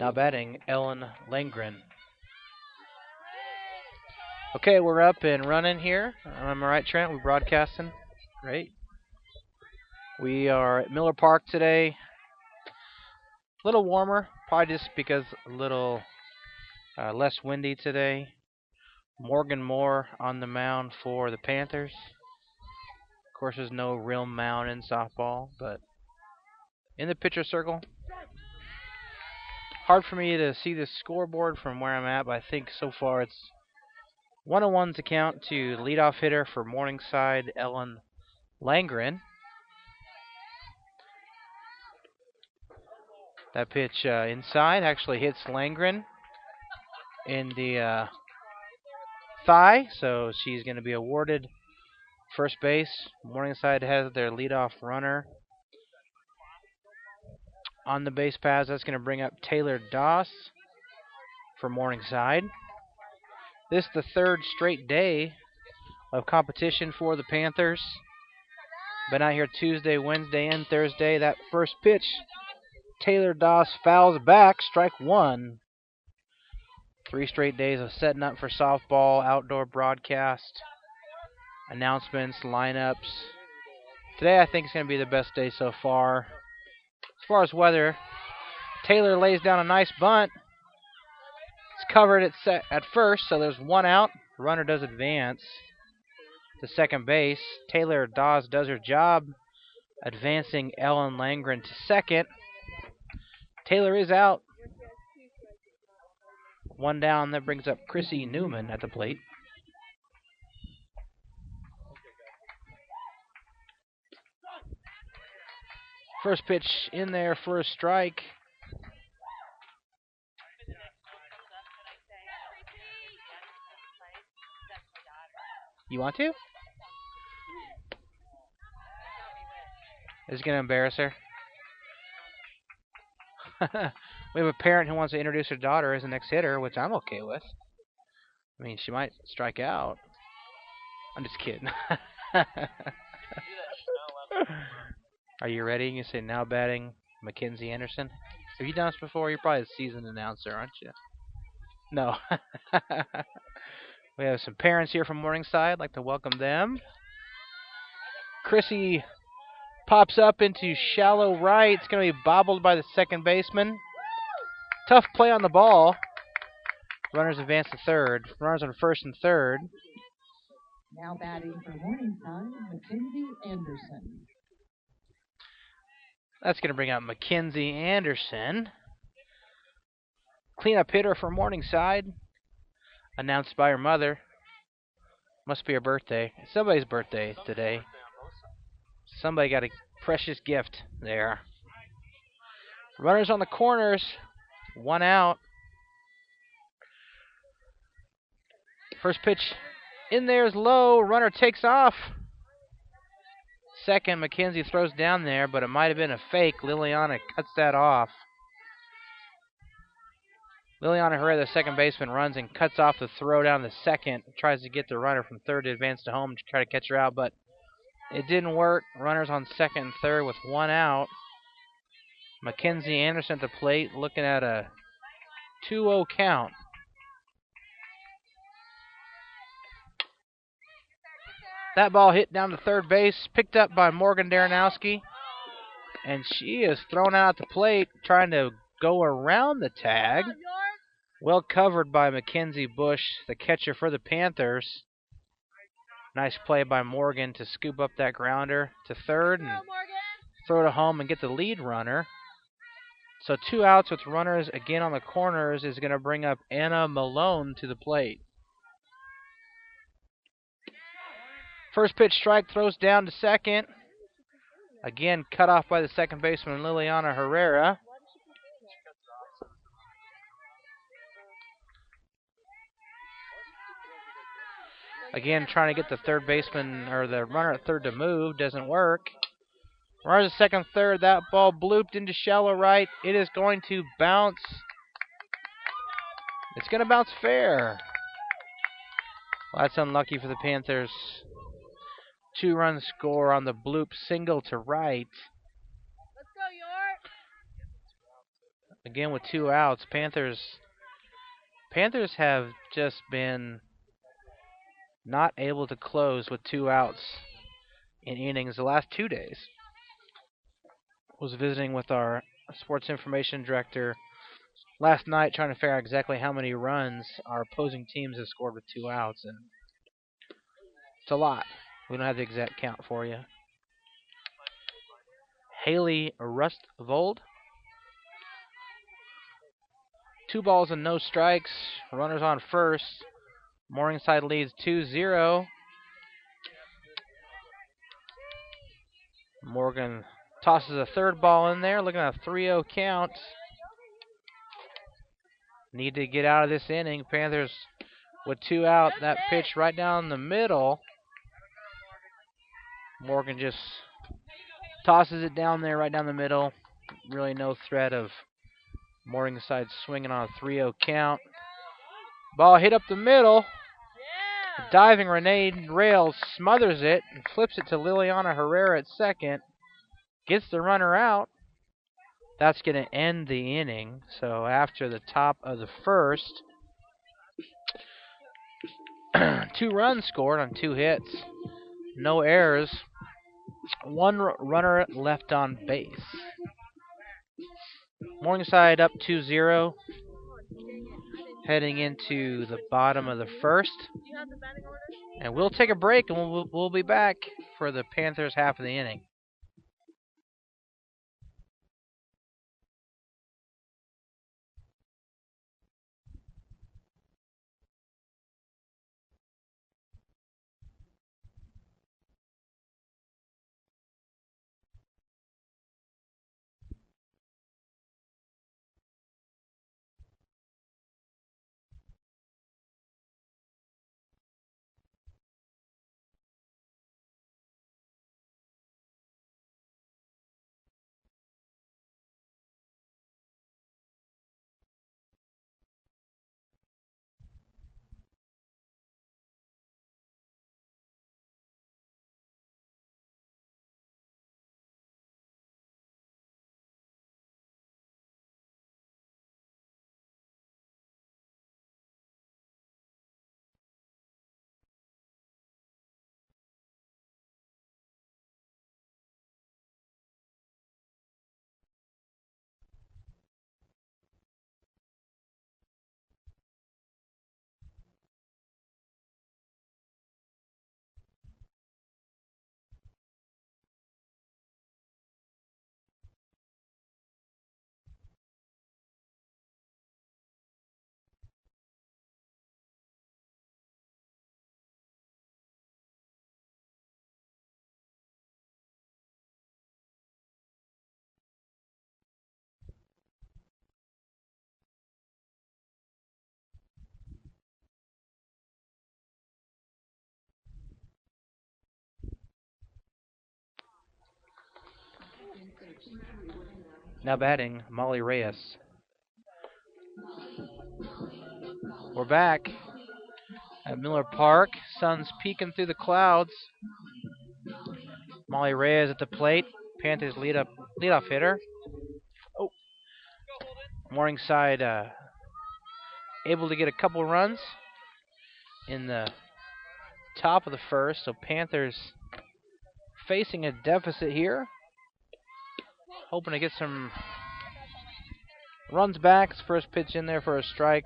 Now batting, Ellen Langren. Okay, we're up and running here. Am I right, Trent? We're broadcasting. Great. We are at Miller Park today. A little warmer, probably just because a little less windy today. Morgan Moore on the mound for the Panthers. Of course, there's no real mound in softball, but in the pitcher circle. Hard for me to see the scoreboard from where I'm at, but I think so far it's 1-1's account to leadoff hitter for Morningside, Ellen Langren. That pitch inside actually hits Langren in the thigh, so she's going to be awarded first base. Morningside has their leadoff runner on the base paths. That's going to bring up Taylor Doss for Morningside. This is the third straight day of competition for the Panthers. Been out here Tuesday, Wednesday, and Thursday. That first pitch, Taylor Doss fouls back, strike one. 3 straight days of setting up for softball, outdoor broadcast, announcements, lineups. Today I think is going to be the best day so far. As far as weather, Taylor lays down a nice bunt. It's covered at first, so there's one out. The runner does advance to second base. Taylor Dawes does her job, advancing Ellen Langren to second. Taylor is out. One down. That brings up Chrissy Newman at the plate. First pitch in there for a strike. You want to? Is it going to embarrass her? We have a parent who wants to introduce her daughter as the next hitter, which I'm okay with. I mean, she might strike out. I'm just kidding. Are you ready? You can say now batting Mackenzie Anderson. Have you done this before? You're probably a seasoned announcer, aren't you? No. We have some parents here from Morningside. I'd like to welcome them. Chrissy pops up into shallow right. It's going to be bobbled by the second baseman. Tough play on the ball. Runners advance to third. Runners on first and third. Now batting for Morningside, Mackenzie Anderson. That's going to bring out Mackenzie Anderson. Cleanup hitter for Morningside. Announced by her mother. Must be her birthday. Somebody's birthday today. Somebody got a precious gift there. Runners on the corners. One out. First pitch in there is low. Runner takes off. Second, Mackenzie throws down there, but it might have been a fake. Liliana cuts that off. Liliana Herrera, the second baseman, runs and cuts off the throw down the second. Tries to get the runner from third to advance to home to try to catch her out, but it didn't work. Runners on second and third with one out. Mackenzie Anderson at the plate, looking at a 2-0 count. That ball hit down to third base, picked up by Morgan Daranowski, and she is thrown out at the plate, trying to go around the tag. Well covered by Mackenzie Bush, the catcher for the Panthers. Nice play by Morgan to scoop up that grounder to third and throw it home and get the lead runner. So 2 outs with runners again on the corners is going to bring up Anna Malone to the plate. First pitch strike, throws down to second. Again, cut off by the second baseman, Liliana Herrera. Again, trying to get the third baseman or the runner at third to move. Doesn't work. Runners at second, third. That ball blooped into shallow right. It is going to bounce. It's going to bounce fair. Well, that's unlucky for the Panthers. 2-run score on the bloop single to right. Let's go, York. Again with 2 outs. Panthers have just been not able to close with 2 outs in innings the last 2 days. Was visiting with our sports information director last night trying to figure out exactly how many runs our opposing teams have scored with 2 outs, and it's a lot. We don't have the exact count for you. Haley Rustvold. 2 balls and no strikes. Runners on first. Morningside leads 2-0. Morgan tosses a third ball in there, looking at a 3-0 count. Need to get out of this inning. Panthers with 2 out. That pitch right down the middle. Morgan just tosses it down there, right down the middle. Really no threat of Morningside swinging on a 3-0 count. Ball hit up the middle. Diving Renee Rails smothers it and flips it to Liliana Herrera at second. Gets the runner out. That's going to end the inning. So after the top of the first, 2 runs scored on 2 hits. No errors. 1 runner left on base. Morningside up 2-0. Heading into the bottom of the first. And we'll take a break and we'll be back for the Panthers half of the inning. Now batting, Molly Reyes. We're back at Miller Park. Sun's peeking through the clouds. Molly Reyes at the plate. Panthers leadoff hitter. Oh, Morningside able to get a couple runs in the top of the first. So Panthers facing a deficit here. Hoping to get some runs back. First pitch in there for a strike.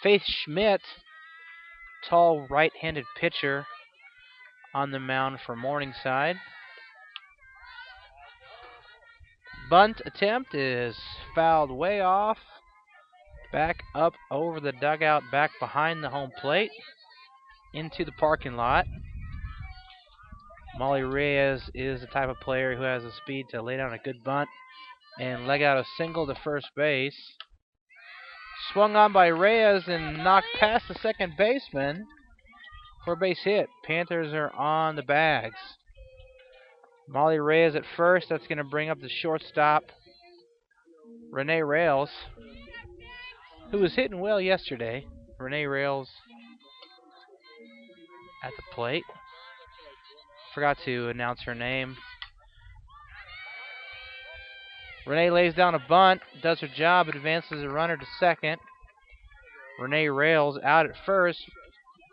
Faith Schmidt, tall right-handed pitcher on the mound for Morningside. Bunt attempt is fouled way off. Back up over the dugout, back behind the home plate, into the parking lot. Molly Reyes is the type of player who has the speed to lay down a good bunt and leg out a single to first base. Swung on by Reyes and knocked past the second baseman for a base hit. Panthers are on the bags. Molly Reyes at first. That's going to bring up the shortstop, Renee Rails, who was hitting well yesterday. Renee Rails at the plate. Forgot to announce her name. Renee lays down a bunt, does her job, advances a runner to second. Renee Rails out at first.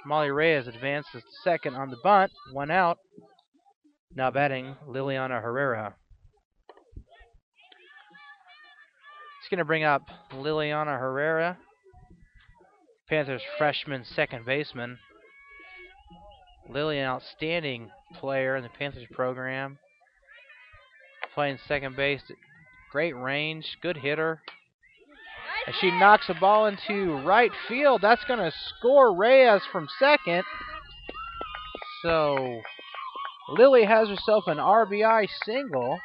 Molly Reyes advances to second on the bunt, 1 out. Now batting Liliana Herrera. It's going to bring up Liliana Herrera, Panthers freshman second baseman. Lily, an outstanding player in the Panthers program, playing second base. Great range, good hitter. As she knocks a ball into right field, that's going to score Reyes from second. So Lily has herself an RBI single.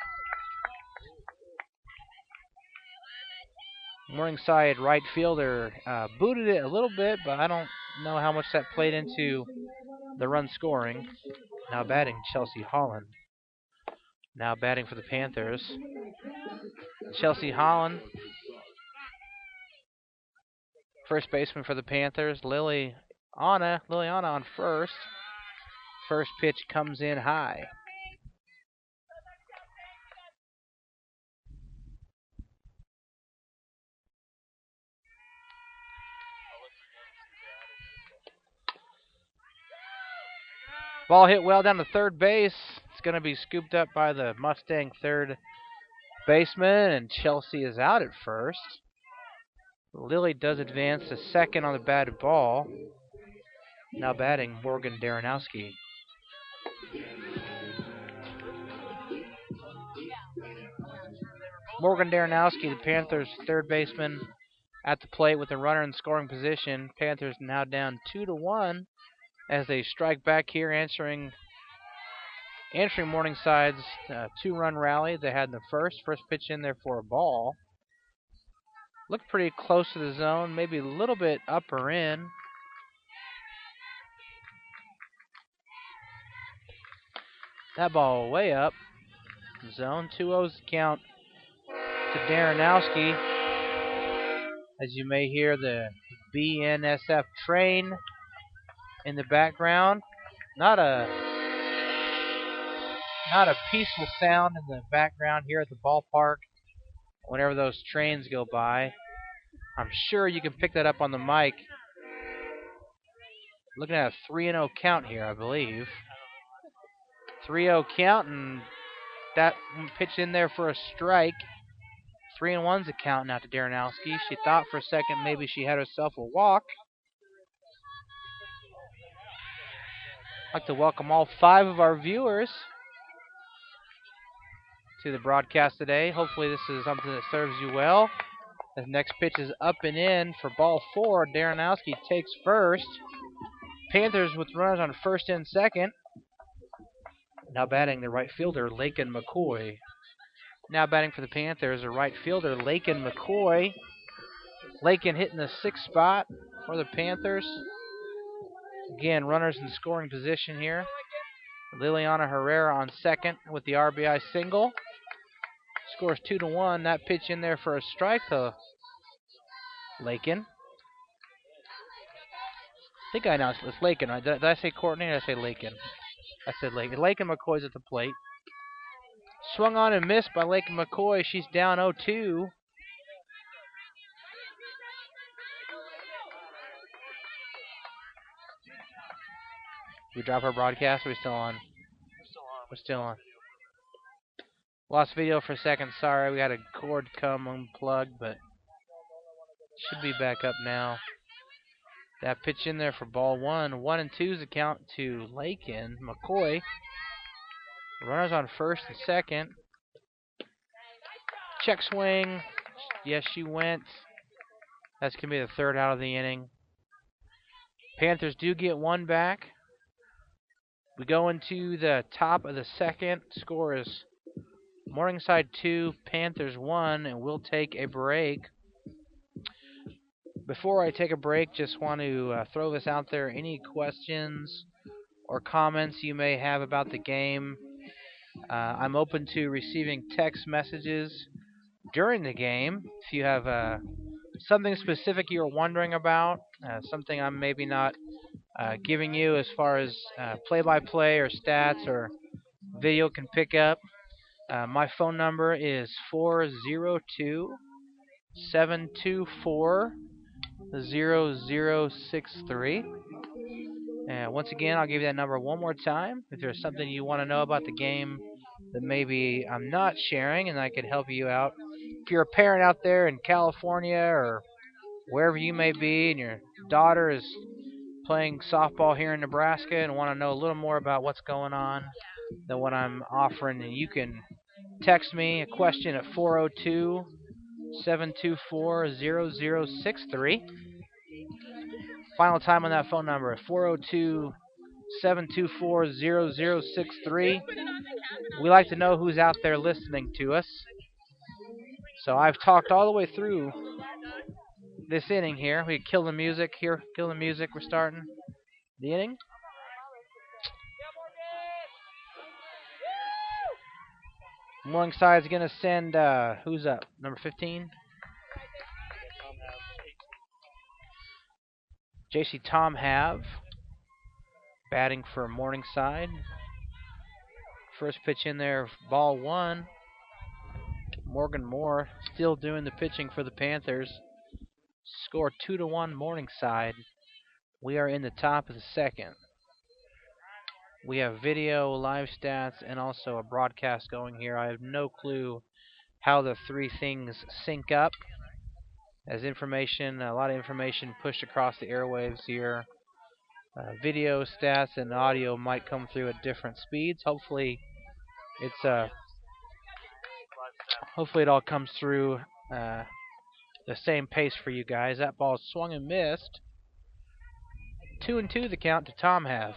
Morningside right fielder booted it a little bit, but I don't know how much that played into the run scoring. Now batting Chelsea Holland. Now batting for the Panthers. Chelsea Holland, first baseman for the Panthers. Liliana on first. First pitch comes in high. Ball hit well down to third base. It's going to be scooped up by the Mustang third baseman, and Chelsea is out at first. Lily does advance to second on the batted ball. Now batting Morgan Daranowski. Morgan Daranowski, the Panthers' third baseman, at the plate with a runner in scoring position. Panthers now down 2-1 as they strike back here, answering Morningside's two-run rally they had in the first. First pitch in there for a ball. Looked pretty close to the zone, maybe a little bit up or in. That ball way up. Zone 2-0's count to Daranowski. As you may hear the BNSF train in the background. Not a peaceful sound in the background here at the ballpark whenever those trains go by. I'm sure you can pick that up on the mic. Looking at a 3-0 count here, I believe. 3-0 count, and that pitch in there for a strike. 3-1's a count now to Daranowski. She thought for a second maybe she had herself a walk. I'd like to welcome all 5 of our viewers to the broadcast today. Hopefully this is something that serves you well. The next pitch is up and in for ball 4. Daranowski takes first. Panthers with runners on first and second. Now batting the right fielder, Lakin McCoy. Now batting for the Panthers, the right fielder, Lakin McCoy. Lakin hitting the 6th spot for the Panthers. Again, runners in scoring position here. Liliana Herrera on second with the RBI single. Scores 2-1. That pitch in there for a strike to Lakin. I think I announced it's Lakin, right? Did I say Courtney or did I say Lakin? I said Lakin. Lakin McCoy's at the plate. Swung on and missed by Lakin McCoy. She's down 0-2. We drop our broadcast, or are we still on? We're still on. Lost video for a second, sorry. We had a cord come unplugged, but should be back up now. That pitch in there for ball 1. 1 and 2's the count to Lakin McCoy. Runners on first and second. Check swing. Yes, she went. That's going to be the 3rd out of the inning. Panthers do get 1 back. We go into the top of the 2nd. Score is Morningside 2, Panthers 1, and we'll take a break. Before I take a break, just want to throw this out there. Any questions or comments you may have about the game, I'm open to receiving text messages during the game. If you have something specific you're wondering about, something I'm maybe not giving you as far as play-by-play or stats or video can pick up, My phone number is 402-724-0063. And once again, I'll give you that number one more time. If there's something you want to know about the game that maybe I'm not sharing and I could help you out. If you're a parent out there in California or wherever you may be and your daughter is playing softball here in Nebraska and want to know a little more about what's going on than what I'm offering, and you can text me a question at 402-724-0063. Final time on that phone number at 402-724-0063. We like to know who's out there listening to us. So I've talked all the way through this inning here. We kill the music here. Kill the music. We're starting the inning. Morningside's going to send, who's up? Number 15? JC Tom Have batting for Morningside. First pitch in there, ball one. Morgan Moore still doing the pitching for the Panthers. Score 2-1 Morningside. We are in the top of the second. We have video, live stats, and also a broadcast going here. I have no clue how the three things sync up. As information, a lot of information pushed across the airwaves here. Video, stats, and audio might come through at different speeds. Hopefully it all comes through the same pace for you guys. That ball swung and missed. 2-2 the count to Tom Have.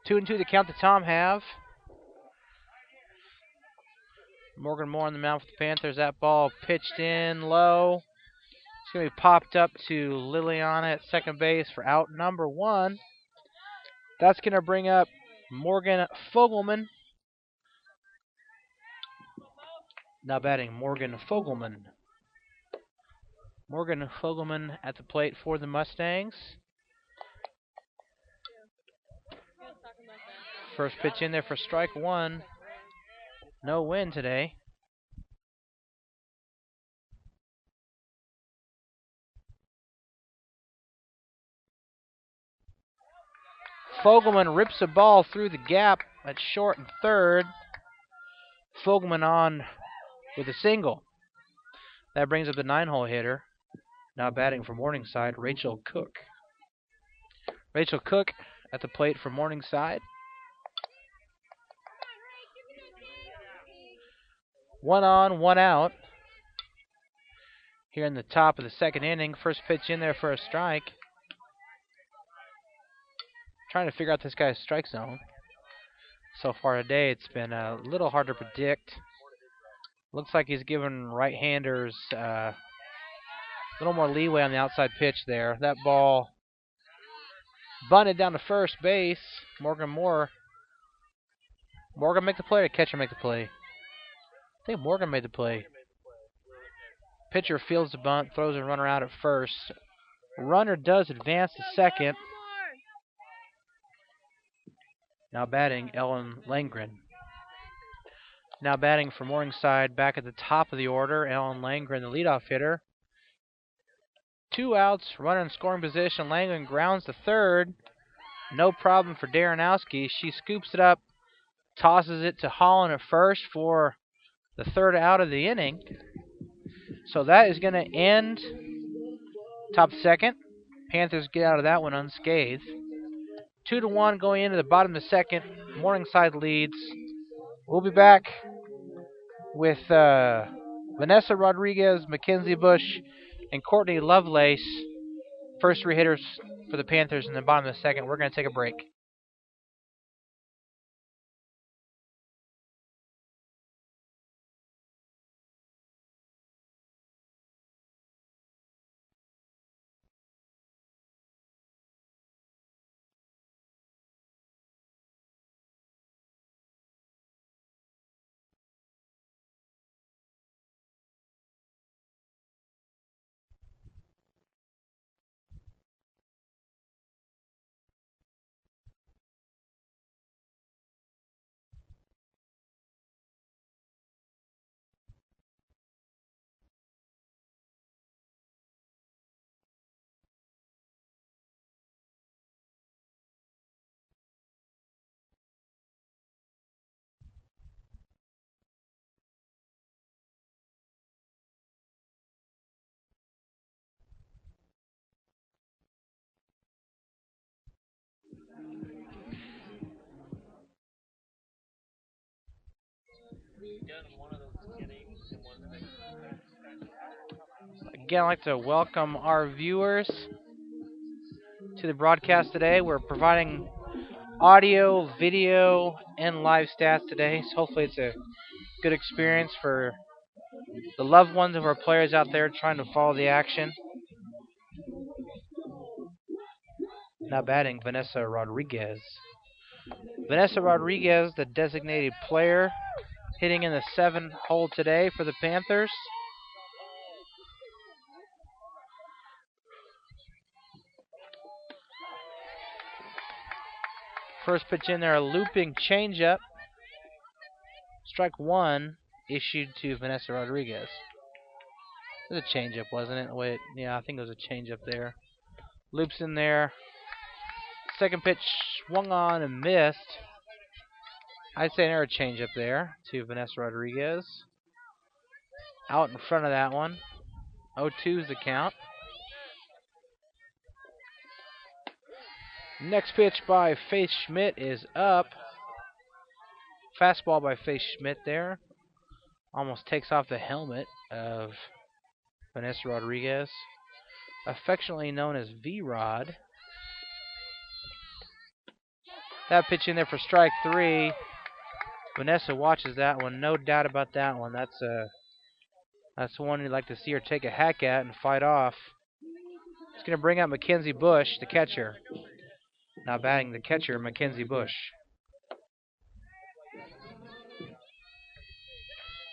Two and two the count to Tom Have. Morgan Moore on the mound for the Panthers. That ball pitched in low. It's going to be popped up to Liliana at second base for out number one. That's going to bring up Morgan Fogelman. Now batting Morgan Fogelman. Morgan Fogelman at the plate for the Mustangs. First pitch in there for strike one. No win today. Fogelman rips a ball through the gap at short and third. Fogelman on with a single. That brings up the 9-hole hitter. Now batting for Morningside, Rachel Cook. Rachel Cook at the plate for Morningside. 1 on, 1 out. Here in the top of the second inning. First pitch in there for a strike. Trying to figure out this guy's strike zone. So far today, it's been a little hard to predict. Looks like he's given right-handers a little more leeway on the outside pitch there. That ball bunted down to first base. Morgan Moore. Morgan make the play or catcher make the play? I think Morgan made the play. Pitcher fields the bunt, throws a runner out at first. Runner does advance to second. Now batting, Ellen Langren. Now batting for Morningside, back at the top of the order, Ellen Langren, the leadoff hitter. 2 outs, runner in scoring position. Langren grounds to third. No problem for Daranowski. She scoops it up, tosses it to Holland at first for the third out of the inning. So that is going to end top second. Panthers get out of that one unscathed. 2-1 going into the bottom of the second. Morningside leads. We'll be back with Vanessa Rodriguez, Mackenzie Bush, and Courtney Lovelace. First 3 hitters for the Panthers in the bottom of the second. We're going to take a break. Again, I'd like to welcome our viewers to the broadcast today. We're providing audio, video, and live stats today, so hopefully it's a good experience for the loved ones of our players out there trying to follow the action. Now batting, Vanessa Rodriguez. Vanessa Rodriguez, the designated player, hitting in the 7th hole today for the Panthers. First pitch in there, a looping changeup. Strike 1 issued to Vanessa Rodriguez. It was a changeup, wasn't it? Wait, yeah, I think it was a changeup there. Loops in there. Second pitch swung on and missed. I'd say an error changeup there to Vanessa Rodriguez. Out in front of that one. 0-2 is the count. Next pitch by Faith Schmidt is up. Fastball by Faith Schmidt there. Almost takes off the helmet of Vanessa Rodriguez. Affectionately known as V-Rod. That pitch in there for strike 3. Vanessa watches that one. No doubt about that one. That's one you'd like to see her take a hack at and fight off. It's going to bring out Mackenzie Bush, the catcher. Now batting the catcher, Mackenzie Bush.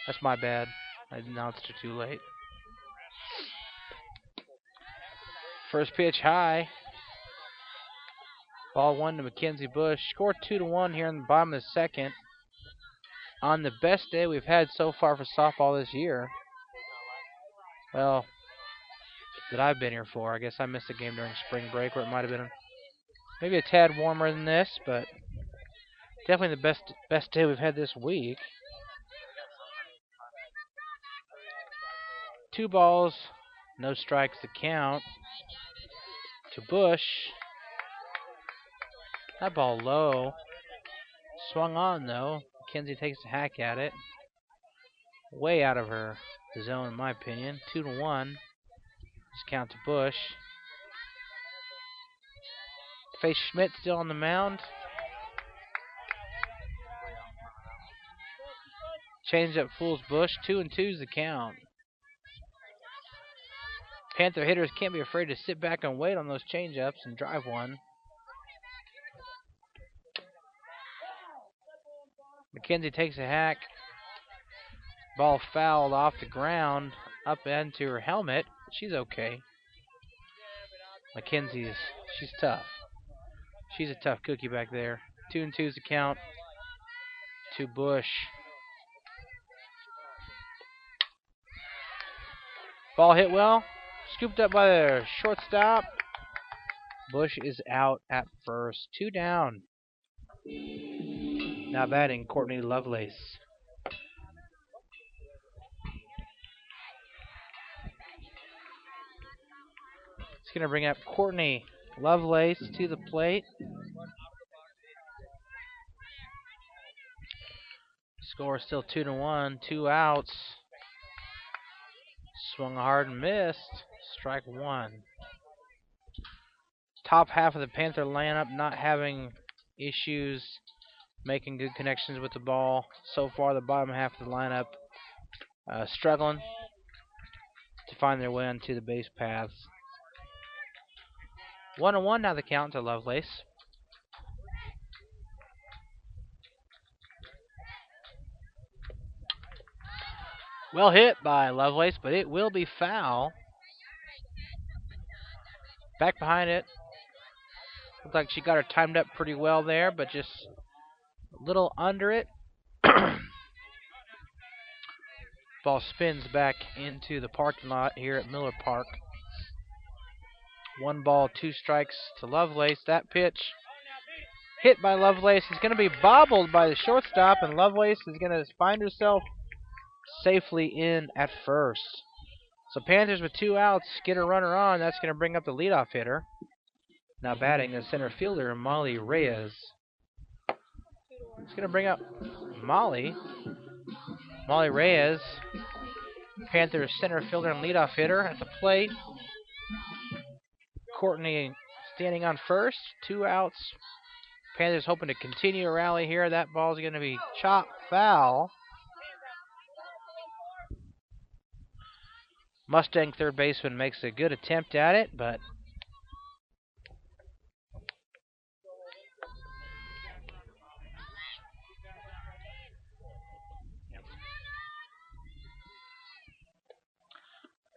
That's my bad. I announced it too late. First pitch high. Ball 1 to Mackenzie Bush. Score 2-1 here in the bottom of the 2nd. On the best day we've had so far for softball this year. Well, that I've been here for. I guess I missed a game during spring break where it might have been maybe a tad warmer than this, but definitely the best day we've had this week. 2 balls, no strikes to count. To Bush. That ball low. Swung on though. Mackenzie takes a hack at it. Way out of her zone in my opinion. 2-1. Just count to Bush. Faith Schmidt still on the mound. Changeup fools Bush. 2-2 is the count. Panther hitters can't be afraid to sit back and wait on those changeups and drive one. Mackenzie takes a hack. Ball fouled off the ground up into her helmet. She's okay. Mackenzie's, she's tough. She's a tough cookie back there. 2-2 is the count to Bush. Ball hit well. Scooped up by the shortstop. Bush is out at first. 2 down. Now batting, Courtney Lovelace. It's going to bring up Courtney Lovelace to the plate. Score is still 2-1. 2 outs. Swung hard and missed. Strike 1. Top half of the Panther lineup not having issues making good connections with the ball. So far, the bottom half of the lineup struggling to find their way onto the base paths. 1-1 now the count to Lovelace. Well hit by Lovelace, but it will be foul. Back behind it. Looked like she got her timed up pretty well there, but just a little under it. Ball spins back into the parking lot here at Miller Park. 1 ball, 2 strikes to Lovelace. That pitch hit by Lovelace is going to be bobbled by the shortstop, and Lovelace is going to find herself safely in at first. So Panthers with 2 outs get a runner on. That's going to bring up the leadoff hitter. Now batting the center fielder, Molly Reyes. It's going to bring up Molly Molly Reyes, Panthers center fielder and leadoff hitter at the plate. Courtney standing on first, 2 outs. Panthers hoping to continue a rally here. That ball's going to be chopped foul. Mustang third baseman makes a good attempt at it, but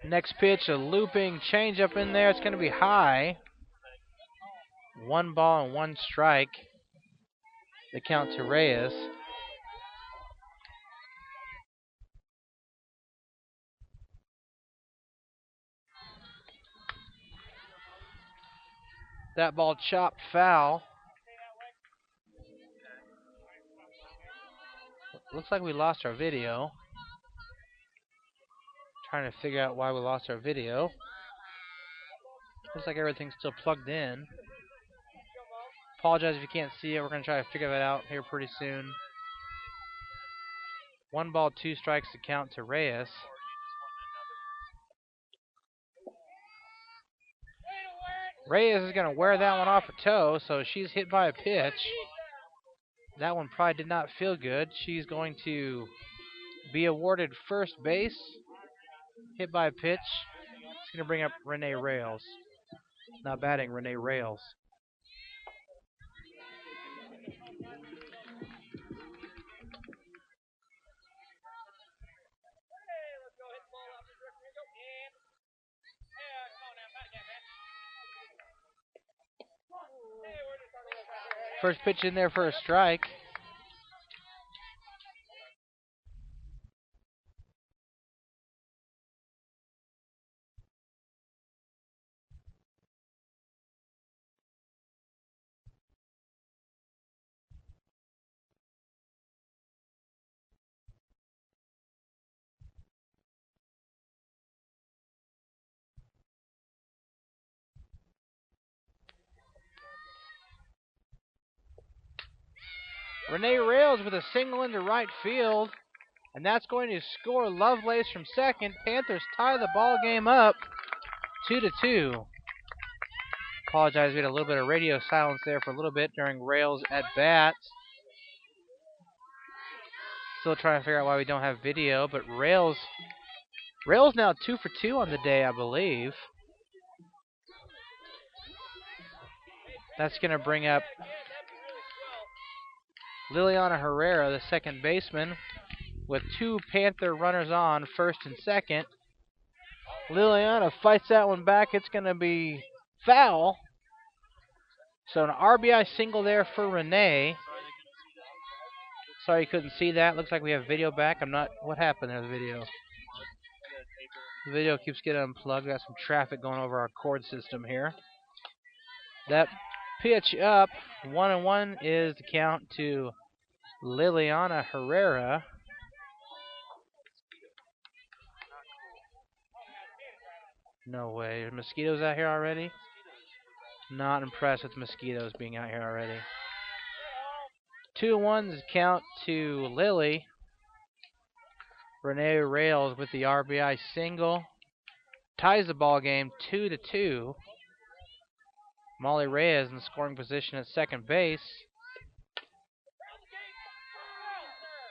next pitch, a looping changeup in there. It's going to be high. 1 ball and 1 strike. The count to Reyes. That ball chopped foul. Looks like we lost our video. Trying to figure out why we lost our video. Looks like everything's still plugged in. Apologize if you can't see it. We're going to try to figure that out here pretty soon. 1 ball, 2 strikes to count to Reyes. Reyes is going to wear that one off her toe, so she's hit by a pitch. That one probably did not feel good. She's going to be awarded first base. Hit by a pitch. It's going to bring up Renee Rails. Not batting, Renee Rails. First pitch in there for a strike. Renee Rails with a single into right field, and that's going to score Lovelace from second. Panthers tie the ball game up 2-2. Apologize, we had a little bit of radio silence there for a little bit during Rails at bat. Still trying to figure out why we don't have video, but Rails now 2 for 2 on the day, I believe. That's going to bring up Liliana Herrera, the second baseman, with 2 Panther runners on, first and second. Liliana fights that one back. It's going to be foul. So an RBI single there for Renee. Sorry you couldn't see that. Looks like we have video back. What happened there, the video? The video keeps getting unplugged. Got some traffic going over our cord system here. That pitch up, 1-1 is the count to Liliana Herrera. No way. Are mosquitoes out here already? Not impressed with mosquitoes being out here already. 2-1 is the count to Lily. Renee Rails with the RBI single. Ties the ball game 2-2. Molly Reyes in scoring position at second base.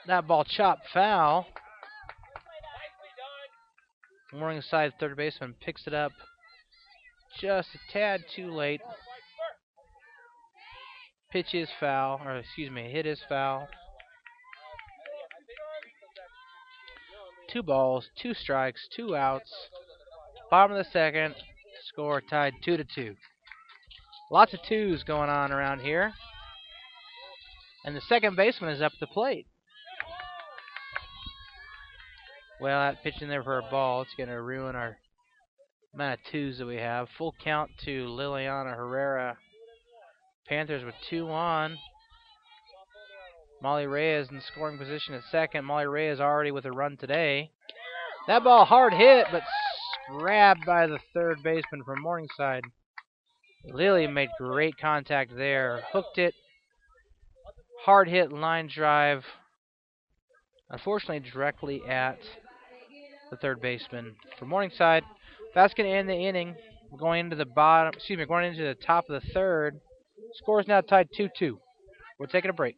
That ball chopped foul. Morningside third baseman picks it up just a tad too late. Pitch is foul, or excuse me, hit is foul. 2 balls, 2 strikes, 2 outs. Bottom of the second, score tied 2-2. Lots of 2s going on around here. And the second baseman is up at the plate. Well, that pitch in there for a ball. It's going to ruin our amount of 2s that we have. Full count to Liliana Herrera. Panthers with 2 on. Molly Reyes in scoring position at second. Molly Reyes already with a run today. That ball hard hit, but grabbed by the third baseman from Morningside. Lily made great contact there. Hooked it. Hard hit line drive. Unfortunately, directly at the third baseman for Morningside. That's going to end the inning. Going into the bottom, excuse me, going into the top of the third. Score is now tied 2-2. We're taking a break.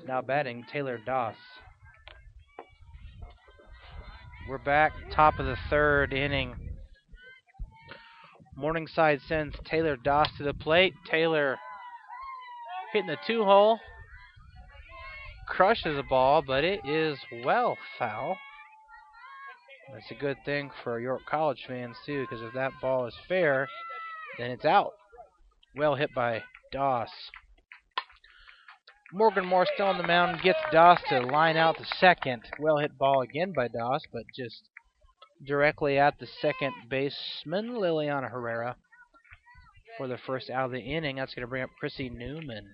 Now batting, Taylor Doss. We're back, top of the third inning. Morningside sends Taylor Doss to the plate. Taylor hitting the 2-hole. Crushes the ball, but it is well foul. That's a good thing for York College fans, too, because if that ball is fair, then it's out. Well hit by Doss. Morgan Moore still on the mound, gets Doss to line out the second. Well hit ball again by Doss, but just directly at the second baseman, Liliana Herrera, for the first out of the inning. That's going to bring up Chrissy Newman.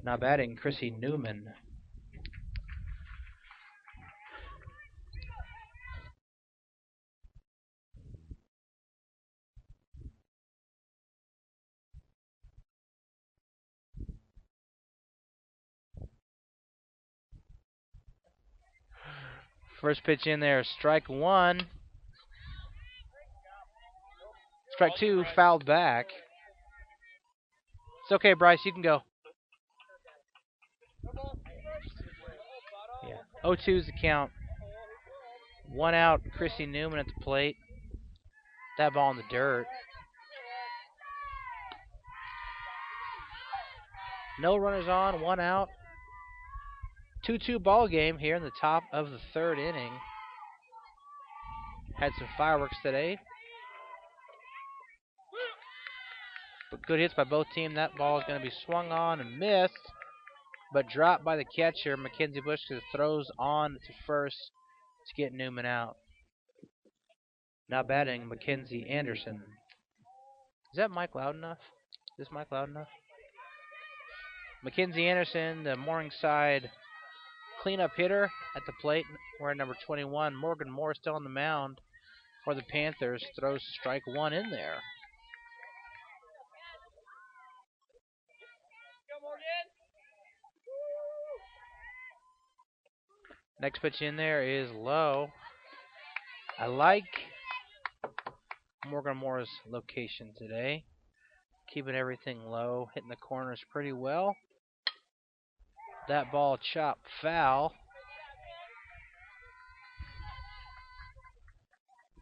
Now batting, Chrissy Newman. First pitch in there, strike one. Strike two, fouled back. It's okay, Bryce, you can go. Yeah, 0-2 is the count. One out, Chrissy Newman at the plate. That ball in the dirt. No runners on, one out. 2-2 ball game here in the top of the third inning. Had some fireworks today. But good hits by both teams. That ball is going to be swung on and missed, but dropped by the catcher, Mackenzie Bush, because it throws on to first to get Newman out. Now batting, Mackenzie Anderson. Is that mic loud enough? Is this mic loud enough? Mackenzie Anderson, the Morningside cleanup hitter at the plate. Wearing number 21. Morgan Moore still on the mound for the Panthers. Throws strike one in there. Next pitch in there is low. I like Morgan Moore's location today. Keeping everything low, hitting the corners pretty well. That ball chopped foul.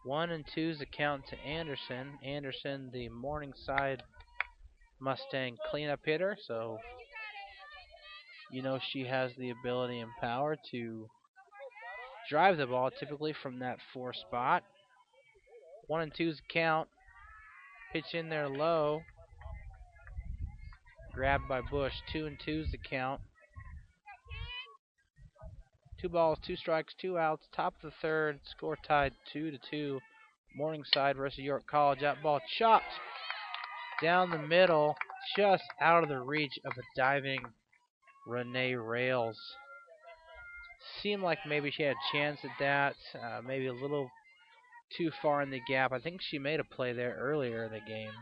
1-2 is the count to Anderson. Anderson, the Morningside Mustang cleanup hitter, so you know she has the ability and power to drive the ball typically from that 4 spot. 1-2 is the count. Pitch in there low. Grabbed by Bush. 2-2 is the count. 2 balls, 2 strikes, 2 outs. Top of the third. Score tied 2-2. Morningside versus York College. That ball chopped down the middle, just out of the reach of a diving Renee Rails. Seemed like maybe she had a chance at that. Maybe a little too far in the gap. I think she made a play there earlier in the game.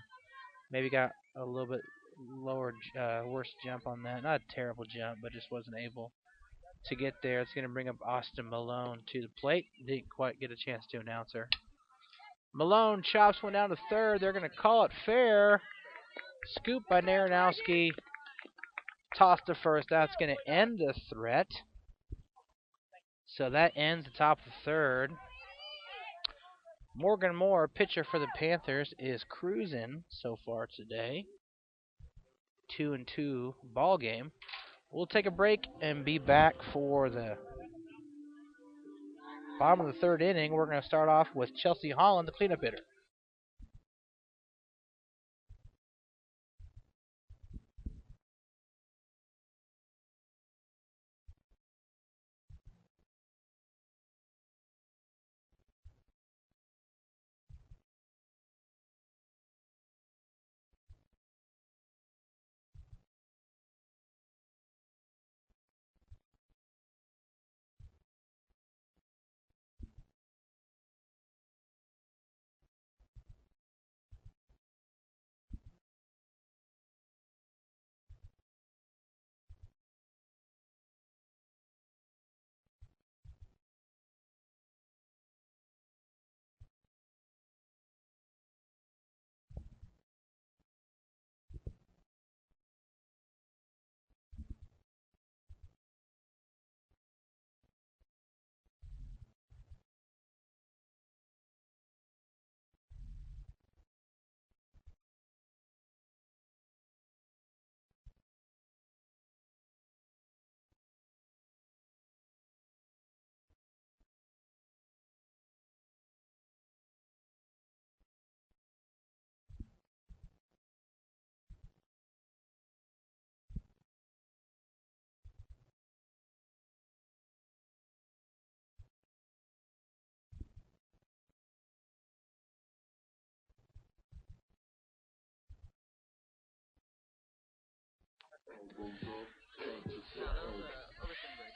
Maybe got a little bit lower, worse jump on that. Not a terrible jump, but just wasn't able to get there. It's going to bring up Austin Malone to the plate. Didn't quite get a chance to announce her. Malone chops one down to third. They're going to call it fair. Scoop by Daranowski. Toss to first. That's going to end the threat. So that ends the top of the third. Morgan Moore, pitcher for the Panthers, is cruising so far today. 2-2 ball game. We'll take a break and be back for the bottom of the third inning. We're going to start off with Chelsea Holland, the cleanup hitter.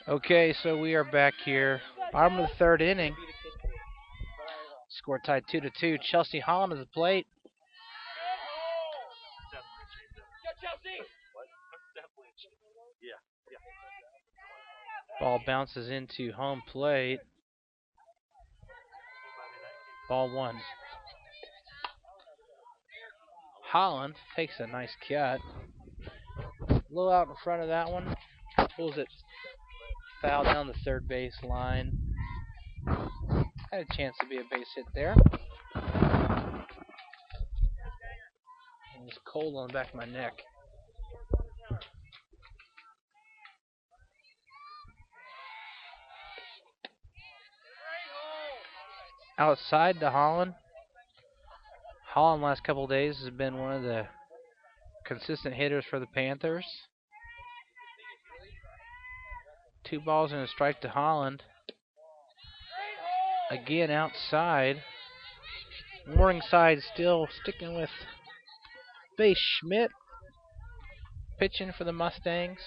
Okay, so we are back here. Bottom of the third inning. Score tied 2-2. Chelsea Holland at the plate. Ball bounces into home plate. Ball one. Holland takes a nice cut. A little out in front of that one. Pulls it foul down the third base line. Had a chance to be a base hit there. It's cold on the back of my neck. Outside to Holland. Holland last couple of days has been one of the consistent hitters for the Panthers. 2 balls and a strike to Holland. Again outside. Morningside still sticking with base Schmidt. Pitching for the Mustangs.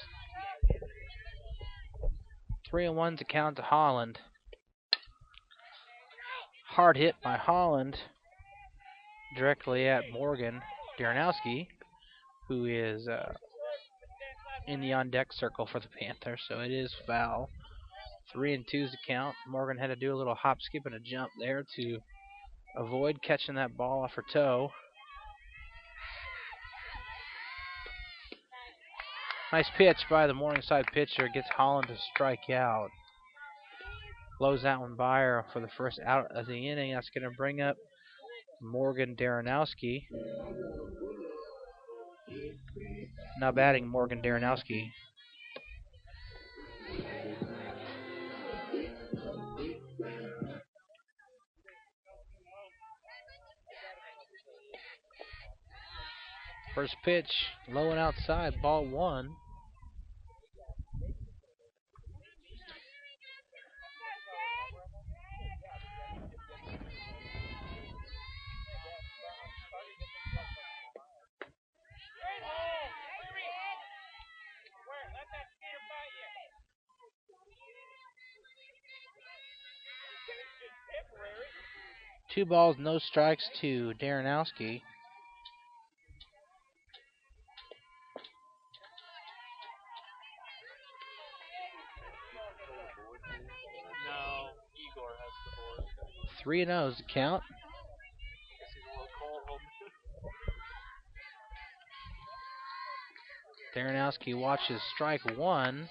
3-1 to count to Holland. Hard hit by Holland directly at Morgan Daranowski, who is in the on-deck circle for the Panthers, so it is foul. 3-2's the count. Morgan had to do a little hop, skip, and a jump there to avoid catching that ball off her toe. Nice pitch by the Morningside pitcher. Gets Holland to strike out. Blows that one by her for the first out of the inning. That's going to bring up Morgan Daranowski. Now batting Morgan Daranowski. First pitch, low and outside, ball one. Two balls, no strikes to Daranowski. No, Igor has the board. 3-0 is the count. Daranowski watches strike one.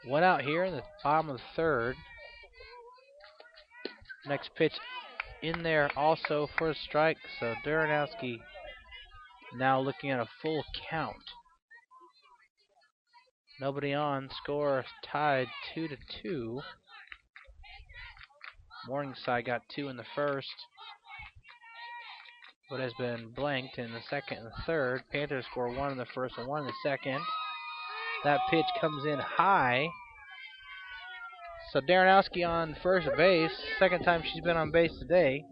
One out here in the bottom of the third. Next pitch in there also for a strike. So Daranowski now looking at a full count. Nobody on. Score tied 2-2. Morningside got 2 in the first, but has been blanked in the second and the third. Panthers score 1 in the first and 1 in the second. That pitch comes in high. So Daranowski on first base. Second time she's been on base today.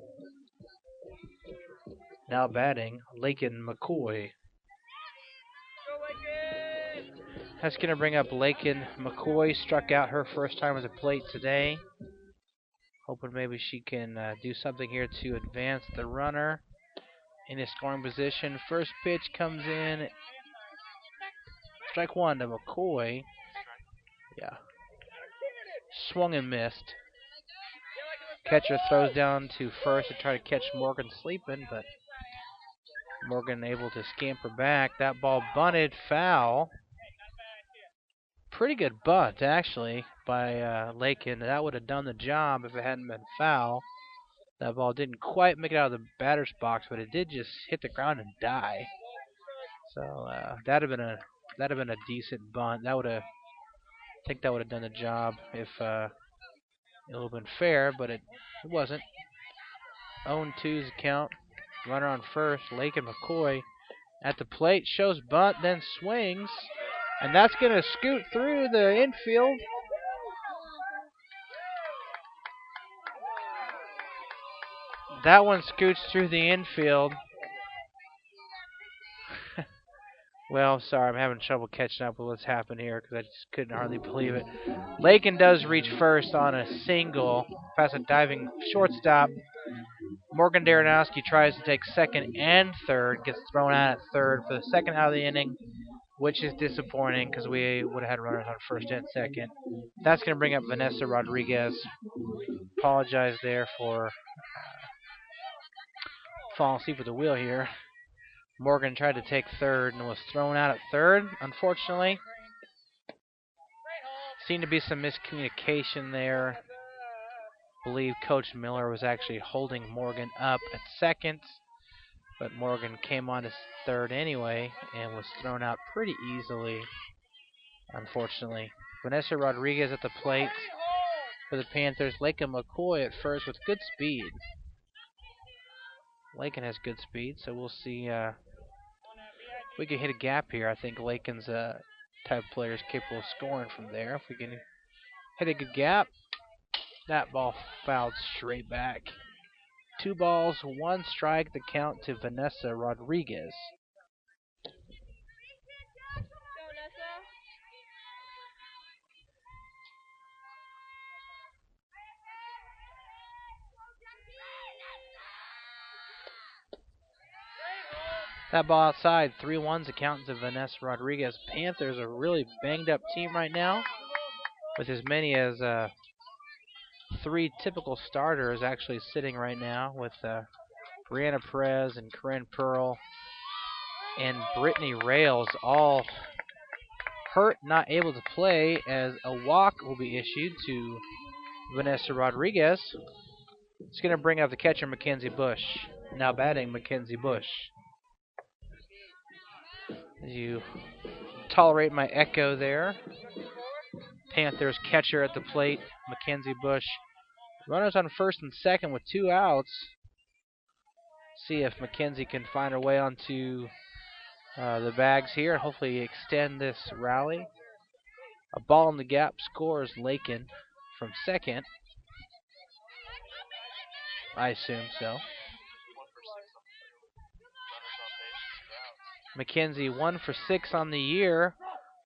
Now batting, Lakin McCoy. That's going to bring up Lakin McCoy. Struck out her first time at the plate today. Hoping maybe she can do something here to advance the runner in a scoring position. First pitch comes in. Strike one to McCoy. Yeah. Swung and missed. Catcher throws down to first to try to catch Morgan sleeping, but Morgan able to scamper back. That ball bunted foul. Pretty good bunt, actually, by Lakin. That would have done the job if it hadn't been foul. That ball didn't quite make it out of the batter's box, but it did just hit the ground and die. So that'd have been a decent bunt. I think that would have done the job if it would have been fair, but it wasn't. 0-2's the count. Runner on first. Lakin McCoy at the plate, shows bunt, then swings, and that's going to scoot through the infield. That one scoots through the infield. Well, sorry, I'm having trouble catching up with what's happened here because I just couldn't hardly believe it. Lakin does reach first on a single, past a diving shortstop. Morgan Daranowski tries to take second and third, gets thrown out at third for the second out of the inning, which is disappointing because we would have had runners on first and second. That's going to bring up Vanessa Rodriguez. Apologize there for falling asleep at the wheel here. Morgan tried to take third and was thrown out at third, unfortunately. Seemed to be some miscommunication there. I believe Coach Miller was actually holding Morgan up at second, but Morgan came on to third anyway and was thrown out pretty easily, unfortunately. Vanessa Rodriguez at the plate for the Panthers. Lakin McCoy at first with good speed. Lakin has good speed, so we'll see if we can hit a gap here. I think Lakin's type of player is capable of scoring from there. If we can hit a good gap, that ball fouled straight back. 2 balls, 1 strike, the count to Vanessa Rodriguez. That ball outside, 3-1's the count to Vanessa Rodriguez. Panthers are a really banged up team right now, with as many as 3 typical starters actually sitting right now, with Brianna Perez and Corinne Pearl and Brittany Rails all hurt, not able to play, as a walk will be issued to Vanessa Rodriguez. It's going to bring up the catcher, Mackenzie Bush. Now batting, Mackenzie Bush. As you tolerate my echo there. Panthers catcher at the plate, Mackenzie Bush. Runners on first and second with 2 outs. See if Mackenzie can find her way onto the bags here and hopefully extend this rally. A ball in the gap scores Lakin from second. I assume so. Mackenzie 1 for 6 on the year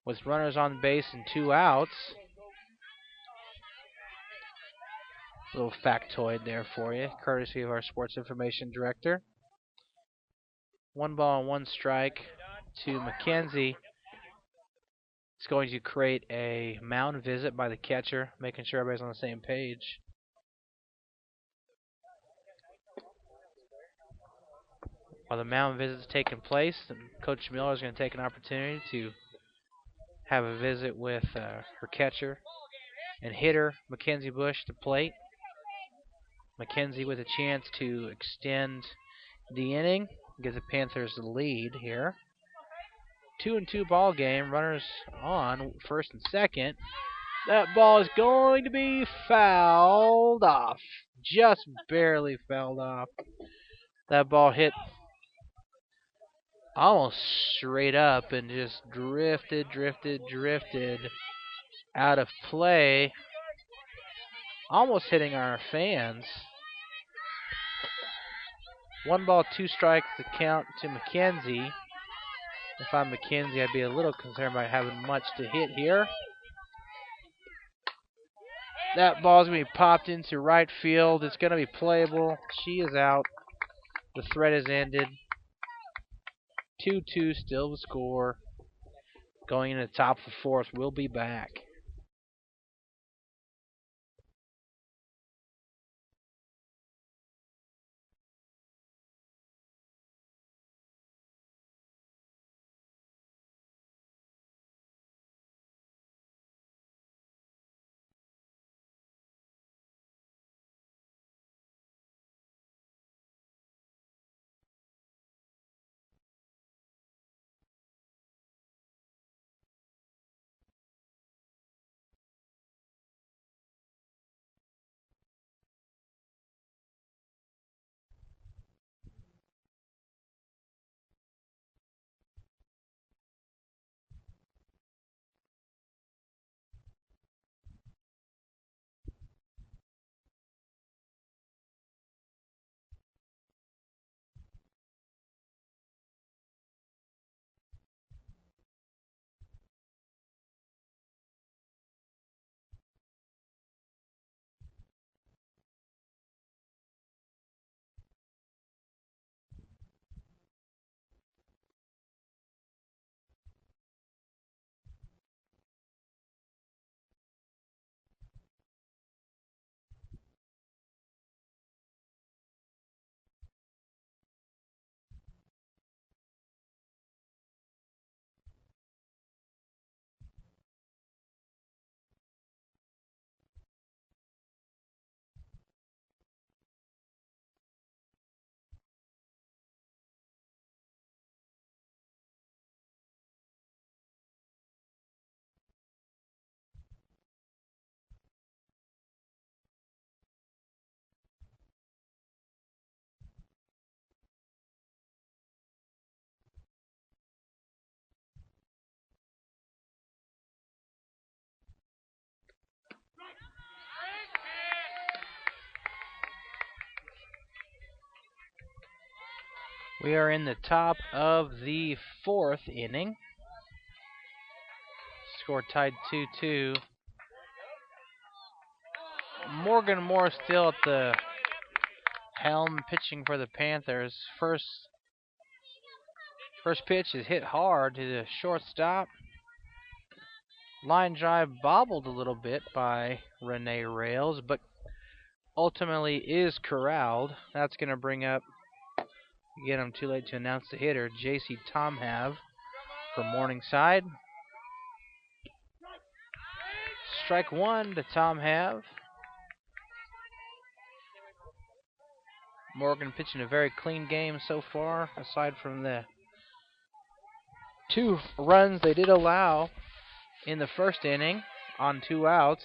with runners on base and 2 outs. A little factoid there for you, courtesy of our sports information director. 1 ball and 1 strike to Mackenzie. It's going to create a mound visit by the catcher, making sure everybody's on the same page. While the mound visit's taking place, and Coach Miller is going to take an opportunity to have a visit with her catcher and hitter, Mackenzie Bush, at the plate. Mackenzie with a chance to extend the inning, give the Panthers the lead here. 2-2 ball game, runners on first and second. That ball is going to be fouled off. Just barely fouled off. That ball hit almost straight up and just drifted out of play. Almost hitting our fans. 1 ball, 2 strikes to count to Mackenzie. If I'm Mackenzie, I'd be a little concerned about having much to hit here. That ball's going to be popped into right field. It's going to be playable. She is out. The threat has ended. 2-2 still the score. Going into the top of the fourth. We'll be back. We are in the top of the fourth inning. Score tied 2-2. Morgan Moore still at the helm pitching for the Panthers. First pitch is hit hard to the shortstop. Line drive bobbled a little bit by Renee Rails, but ultimately is corralled. That's going to bring up, again, I'm too late to announce the hitter, J.C. Tomhav from Morningside. Strike 1 to Tomhav. Morgan pitching a very clean game so far, aside from the 2 runs they did allow in the first inning on 2 outs.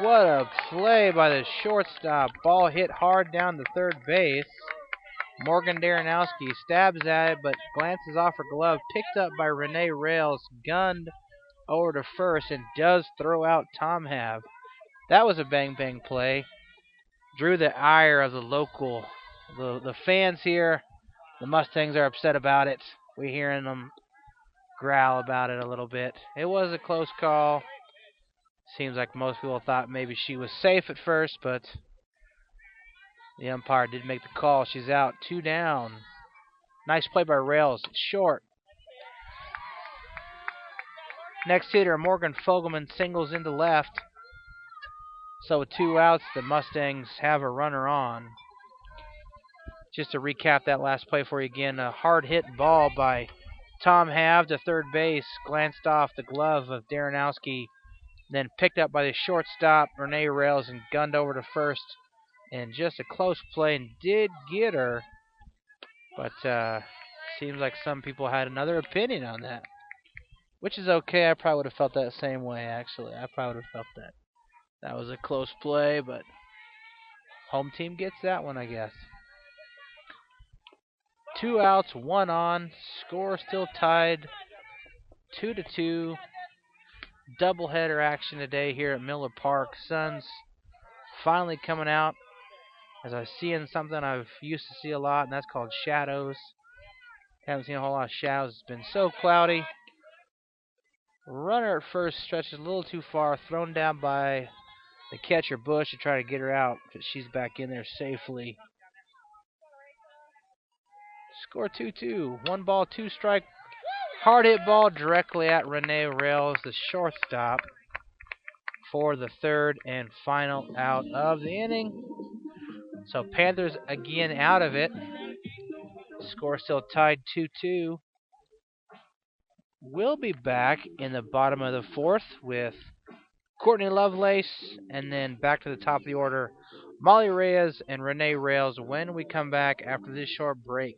What a play by the shortstop. Ball hit hard down to third base. Morgan Daranowski stabs at it, but glances off her glove. Picked up by Renee Rails. Gunned over to first and does throw out Tomhav. That was a bang-bang play. Drew the ire of the local. The fans here, the Mustangs are upset about it. We're hearing them growl about it a little bit. It was a close call. Seems like most people thought maybe she was safe at first, but the umpire did make the call. She's out. 2 down. Nice play by Rails. It's short. Next hitter, Morgan Fogelman, singles into left. So with 2 outs, the Mustangs have a runner on. Just to recap that last play for you again, a hard hit ball by Tom Have to third base, glanced off the glove of Darrenowski, then picked up by the shortstop, Renee Rails, and gunned over to first. And just a close play and did get her, but seems like some people had another opinion on that, which is okay. I probably would have felt that same way, actually. I probably would have felt that. That was a close play, but home team gets that one, I guess. 2 outs, 1 on. Score still tied 2-2. Doubleheader action today here at Miller Park. Suns finally coming out as I see in something I've used to see a lot, and that's called shadows. Haven't seen a whole lot of shadows. It's been so cloudy. Runner at first stretches a little too far, thrown down by the catcher Bush to try to get her out, but she's back in there safely. Score 2-2. 1 ball, 2 strike. Hard hit ball directly at Renee Rails, the shortstop, for the third and final out of the inning. So Panthers again out of it. Score still tied 2-2. We'll be back in the bottom of the fourth with Courtney Lovelace, and then back to the top of the order, Molly Reyes and Renee Rails when we come back after this short break.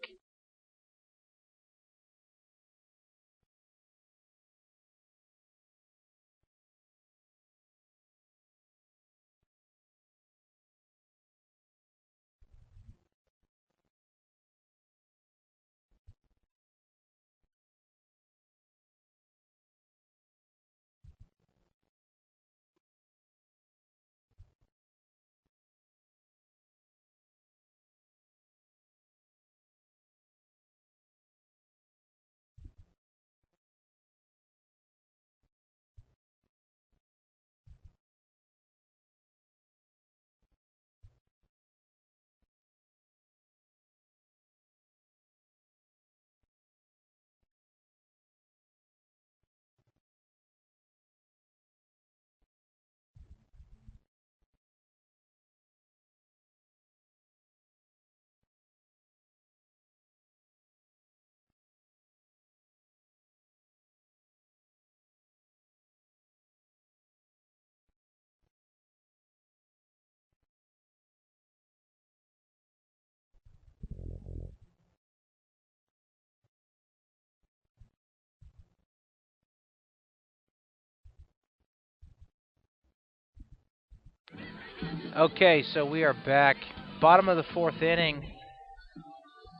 Okay, so we are back. Bottom of the fourth inning.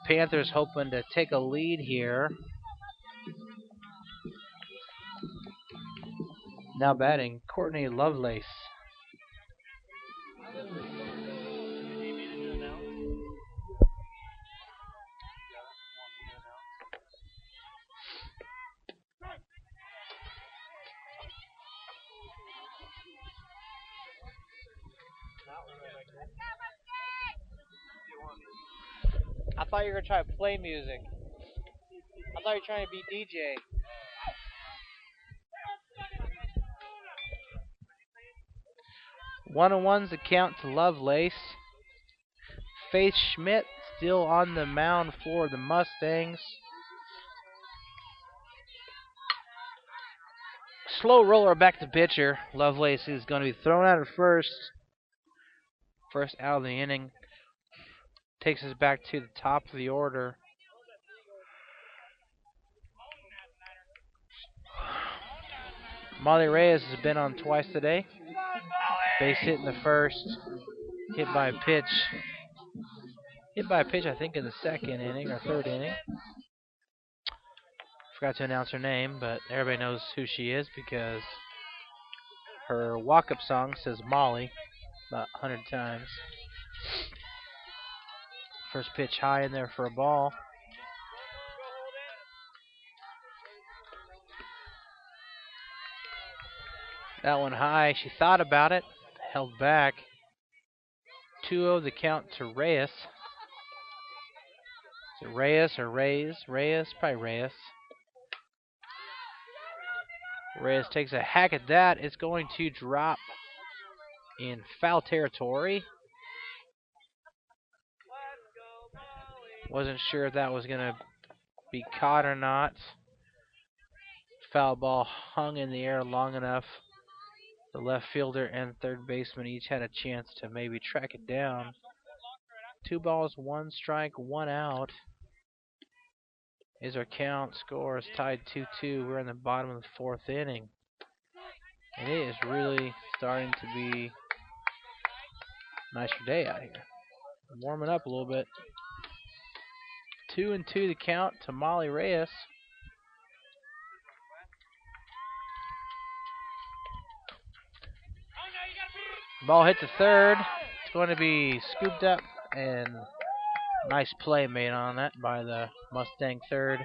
Panthers hoping to take a lead here. Now batting, Courtney Lovelace. I thought you were going to try to play music. I thought you were trying to be DJ. One on one's the count to Lovelace. Faith Schmidt still on the mound for the Mustangs. Slow roller back to pitcher. Lovelace is going to be thrown out at first. First out of the inning. Takes us back to the top of the order. Molly Reyes has been on twice today. Base hit in the first. Hit by a pitch. Hit by a pitch, I think, in the second inning or third inning. Forgot to announce her name, but everybody knows who she is because her walk-up song says Molly about 100 times. First pitch high in there for a ball. That one high. She thought about it. Held back. 2-0 the count to Reyes. Is it Reyes or Reyes? Reyes? Probably Reyes. Reyes takes a hack at that. It's going to drop in foul territory. Wasn't sure if that was going to be caught or not. Foul ball hung in the air long enough. The left fielder and third baseman each had a chance to maybe track it down. 2 balls, 1 strike, 1 out is our count. Score is tied 2-2. We're in the bottom of the 4th inning. And it is really starting to be a nicer day out here. Warming up a little bit. 2-2 the count to Molly Reyes. Ball hit to third. It's going to be scooped up, and nice play made on that by the Mustang third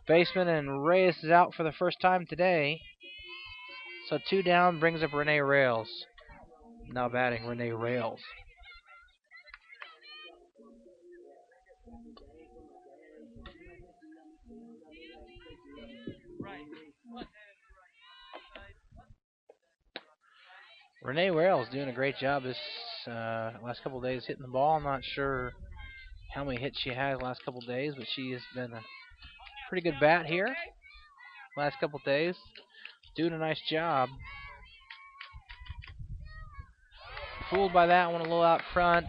baseman, and Reyes is out for the first time today. So 2 down brings up Renee Rails. Now batting Renee Rails. Renee Rails doing a great job this last couple of days hitting the ball. I'm not sure how many hits she has last couple of days, but she has been a pretty good bat here last couple of days. Doing a nice job. Fooled by that one a little out front.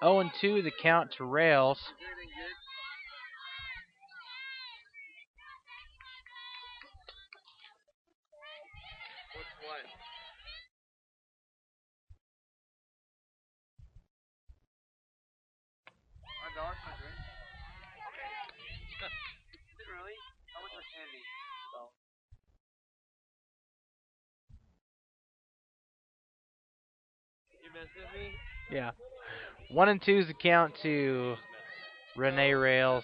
0-2 the count to Rails. Yeah. 1-2 is the count to Renee Rails.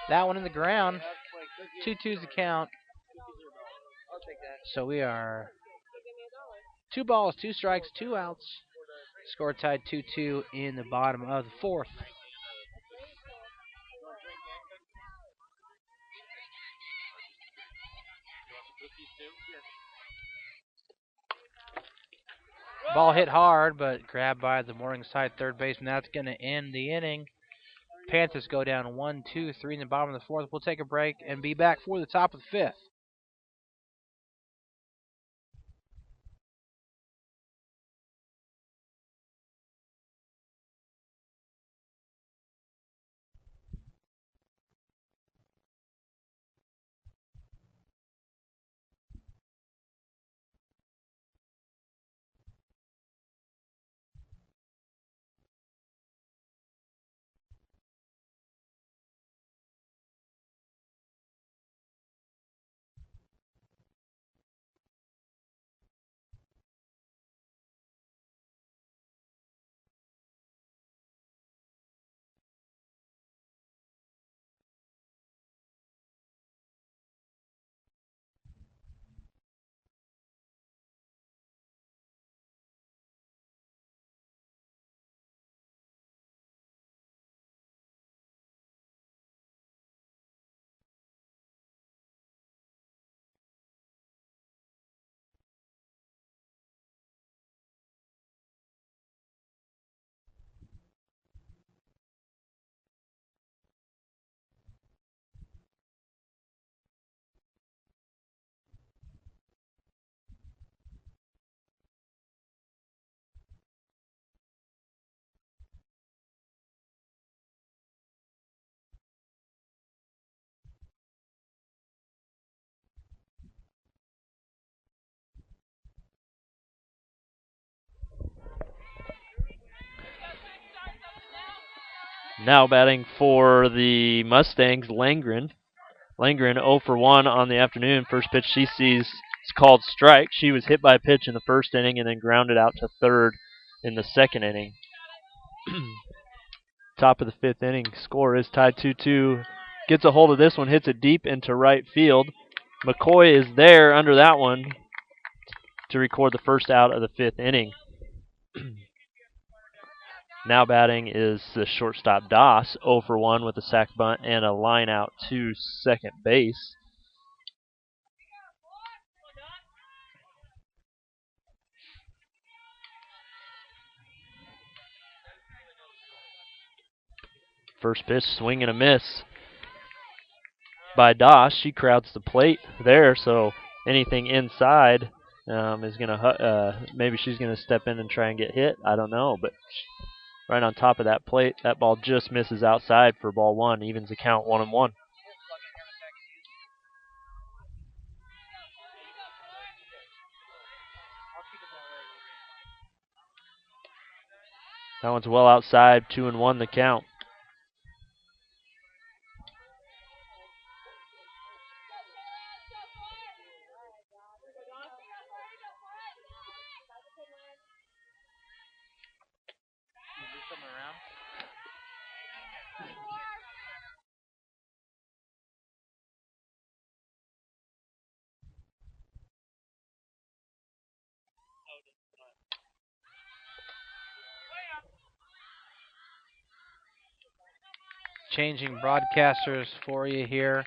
That one in the ground. 2-2 is the count. So we are 2 balls, 2 strikes, 2 outs. Score tied 2-2 in the bottom of the 4th. Ball hit hard, but grabbed by the Morningside third baseman. That's going to end the inning. Panthers go down 1-2-3 in the bottom of the 4th. We'll take a break and be back for the top of the 5th. Now batting for the Mustangs, Langren. Langren 0 for 1 on the afternoon. First pitch she sees is called strike. She was hit by a pitch in the first inning and then grounded out to third in the second inning. Top of the 5th inning. Score is tied 2-2. Gets a hold of this one, hits it deep into right field. McCoy is there under that one to record the first out of the 5th inning. Now batting is the shortstop Doss, 0 for 1 with a sac bunt and a line out to second base. First pitch, swing and a miss by Doss. She crowds the plate there, so anything inside is going to, maybe she's going to step in and try and get hit. I don't know, but right on top of that plate, that ball just misses outside for ball one, evens the count 1-1. That one's well outside, 2-1 the count. Changing broadcasters for you here.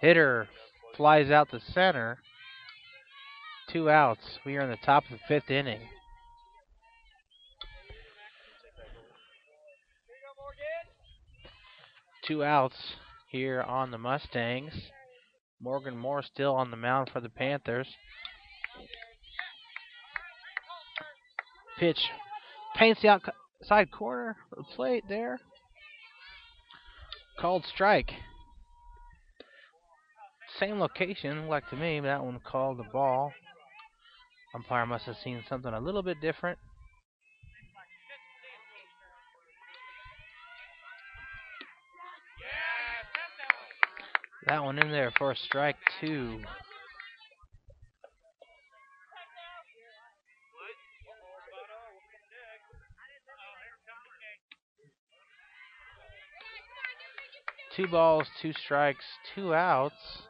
Hitter flies out to center. 2 outs. We are in the top of the 5th inning. Two outs here on the Mustangs. Morgan Moore still on the mound for the Panthers. Pitch paints the outside corner of the plate there. Called strike. Same location, like to me, but that one called the ball. Umpire must have seen something a little bit different. That one in there for strike 2. Two balls, 2 strikes, 2 outs.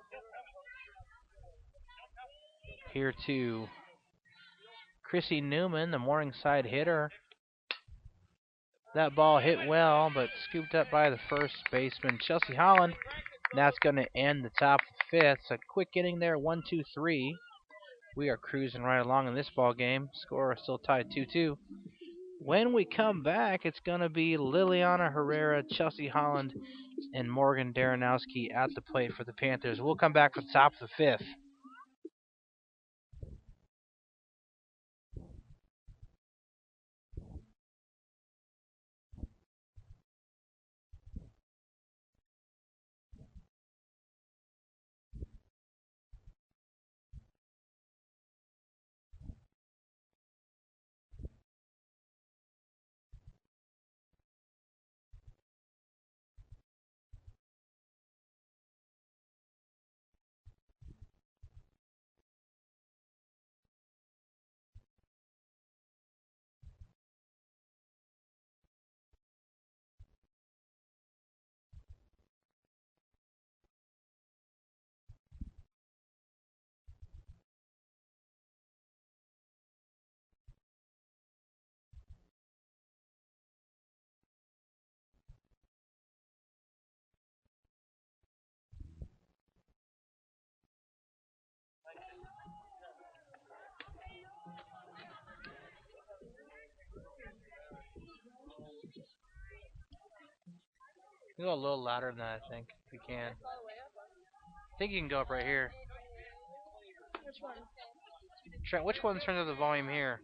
Here to Chrissy Newman, the Morningside hitter. That ball hit well, but scooped up by the first baseman, Chelsea Holland. And that's going to end the top of the 5th. So quick inning there, 1-2-3. We are cruising right along in this ball game. Score is still tied 2-2. When we come back, it's going to be Liliana Herrera, Chelsea Holland, and Morgan Daranowski at the plate for the Panthers. We'll come back for the top of the 5th. You can go a little louder than that, I think, if you can. I think you can go up right here. Which one? Trent, which one turns up the volume here?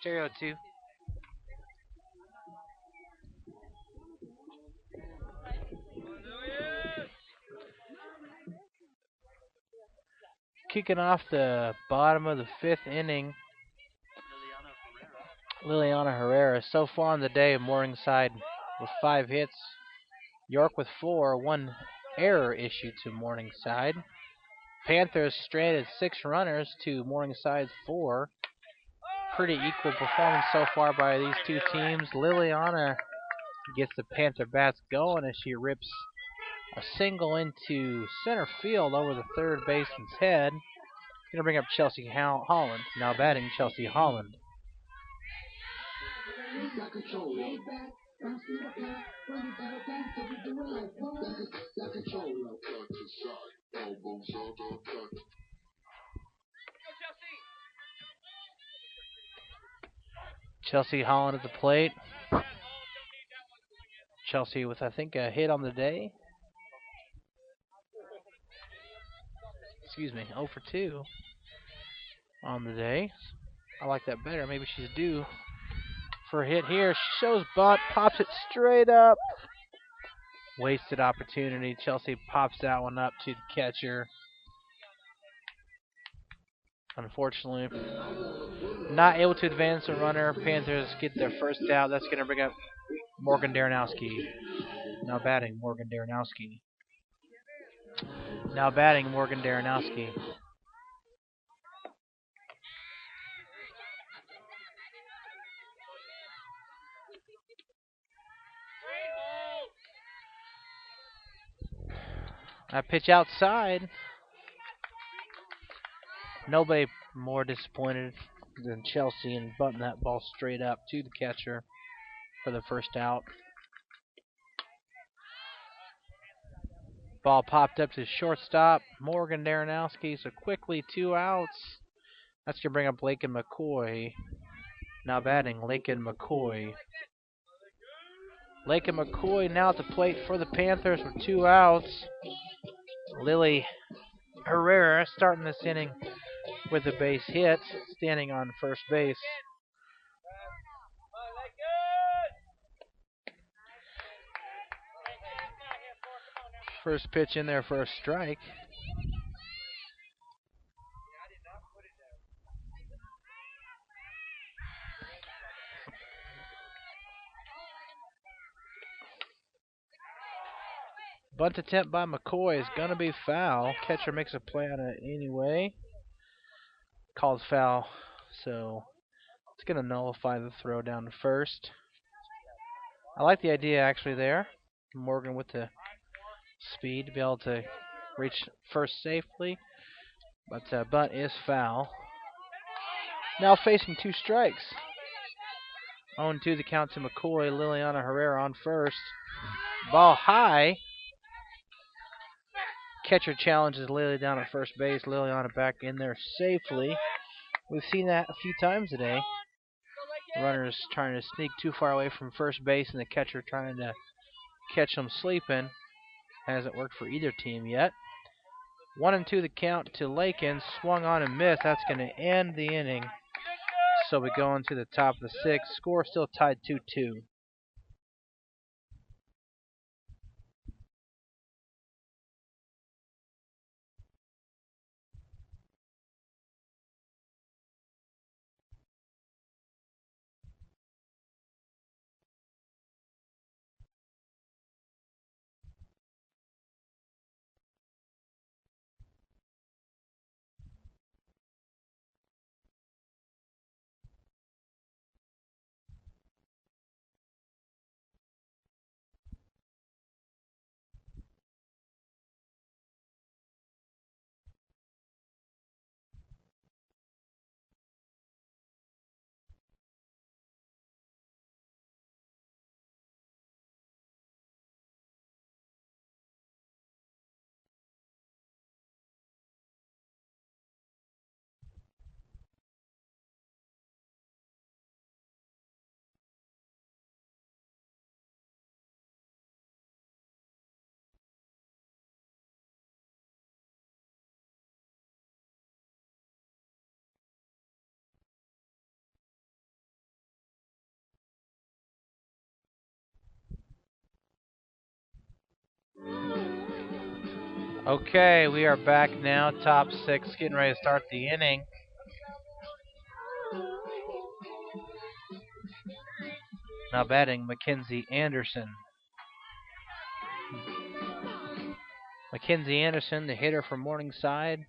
Stereo 2. Stereo 2. Kicking off the bottom of the 5th inning, Liliana Herrera. So far on the day, Morningside with 5 hits, York with 4, 1 error issued to Morningside. Panthers stranded 6 runners to Morningside's 4. Pretty equal performance so far by these two teams. Liliana gets the Panther bats going as she rips a single into center field over the third baseman's head. Going to bring up Chelsea Holland. Now batting Chelsea Holland. Chelsea Holland at the plate. Chelsea with, I think, a hit on the day. Excuse me, 0 for 2 on the day. I like that better. Maybe she's due for a hit here. She shows bunt, pops it straight up. Wasted opportunity. Chelsea pops that one up to the catcher. Unfortunately, not able to advance a runner. Panthers get their first out. That's going to bring up Morgan Daranowski. Now batting, Morgan Daranowski. Now batting, Morgan Daranowski. That pitch outside. Nobody more disappointed than Chelsea in butting that ball straight up to the catcher for the first out. Ball popped up to shortstop, Morgan Daranowski. So quickly 2 outs. That's going to bring up Lakin McCoy. Now batting, Lakin McCoy. Lakin McCoy now at the plate for the Panthers with 2 outs. Lily Herrera starting this inning with a base hit, standing on first base. First pitch in there for a strike. Bunt attempt by McCoy is going to be foul. Catcher makes a play on it anyway. Calls foul, so it's going to nullify the throw down to first. I like the idea actually there. Morgan with the speed to be able to reach first safely. But bunt is foul. Now facing 2 strikes. 0-2 the count to McCoy. Liliana Herrera on first. Ball high. Catcher challenges Lily down at first base. Liliana back in there safely. We've seen that a few times today. Runners trying to sneak too far away from first base and the catcher trying to catch them sleeping. Hasn't worked for either team yet. 1-2 the count to Lakin. Swung on and missed. That's going to end the inning. So we go into the top of the 6th. Score still tied 2-2. Okay, we are back now. Top 6, getting ready to start the inning. Now batting, Mackenzie Anderson. Mackenzie Anderson, the hitter from Morningside.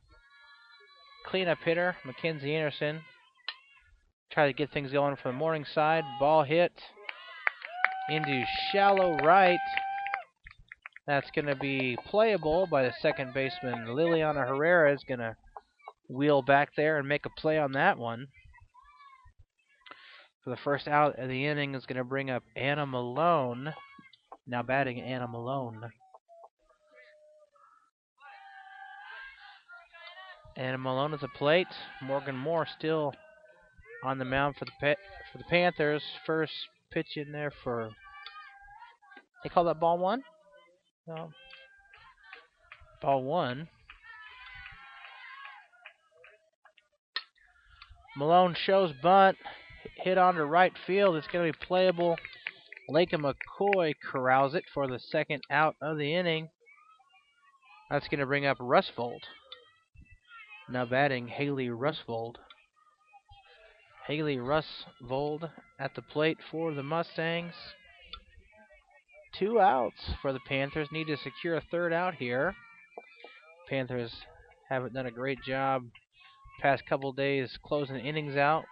Cleanup hitter, Mackenzie Anderson. Try to get things going for the Morningside. Ball hit into shallow right. That's going to be playable by the second baseman. Liliana Herrera is going to wheel back there and make a play on that one. For the first out of the inning is going to bring up Anna Malone. Now batting Anna Malone. Anna Malone at the plate. Morgan Moore still on the mound for the Panthers. First pitch in there for. They call that ball one? No. Ball one. Malone shows bunt. Hit onto right field. It's going to be playable. Lake and McCoy corrals it for the second out of the inning. That's going to bring up Rusvold. Now batting Haley Rusvold. Haley Rusvold at the plate for the Mustangs. 2 outs for the Panthers. Need to secure a third out here. Panthers haven't done a great job past couple days closing innings out.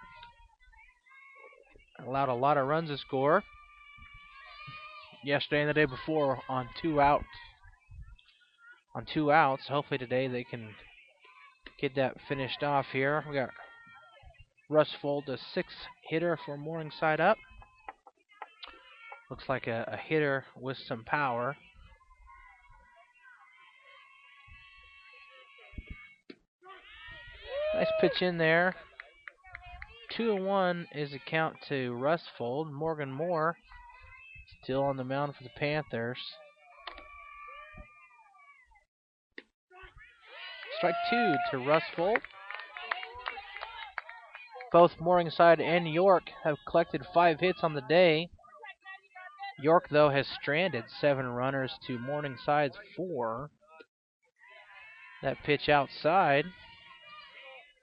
Allowed a lot of runs to score. Yesterday and the day before on 2 outs. Hopefully today they can get that finished off here. We got Rusvold, a 6-hitter for Morningside up. Looks like a hitter with some power. Nice pitch in there. 2-1 is the count to Rusvold. Morgan Moore still on the mound for the Panthers. Strike 2 to Rusvold. Both Morningside and York have collected 5 hits on the day. York, though, has stranded 7 runners to Morningside's 4. That pitch outside.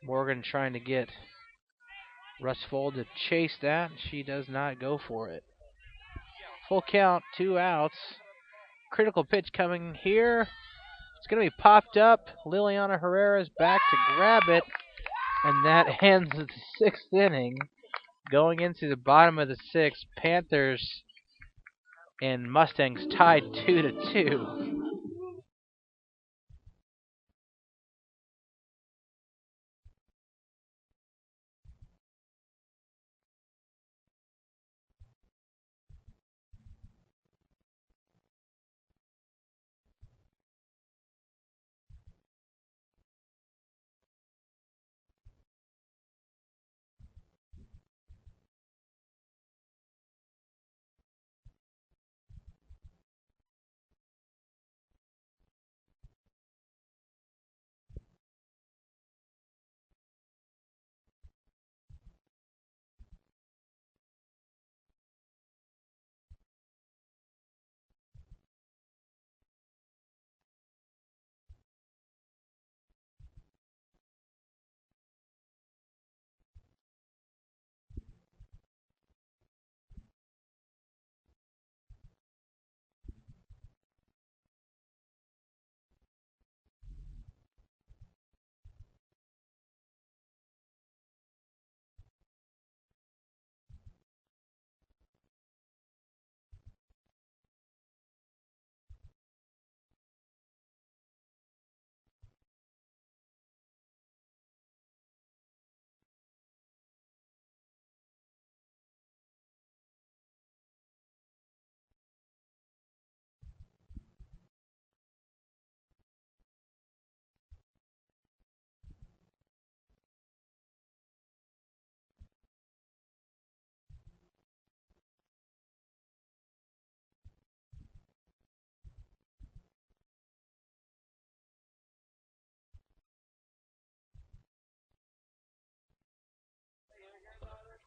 Morgan trying to get Rusvold to chase that. She does not go for it. Full count, 2 outs. Critical pitch coming here. It's going to be popped up. Liliana Herrera's back to grab it. And that ends the 6th inning. Going into the bottom of the 6th, Panthers and Mustangs tied 2-2.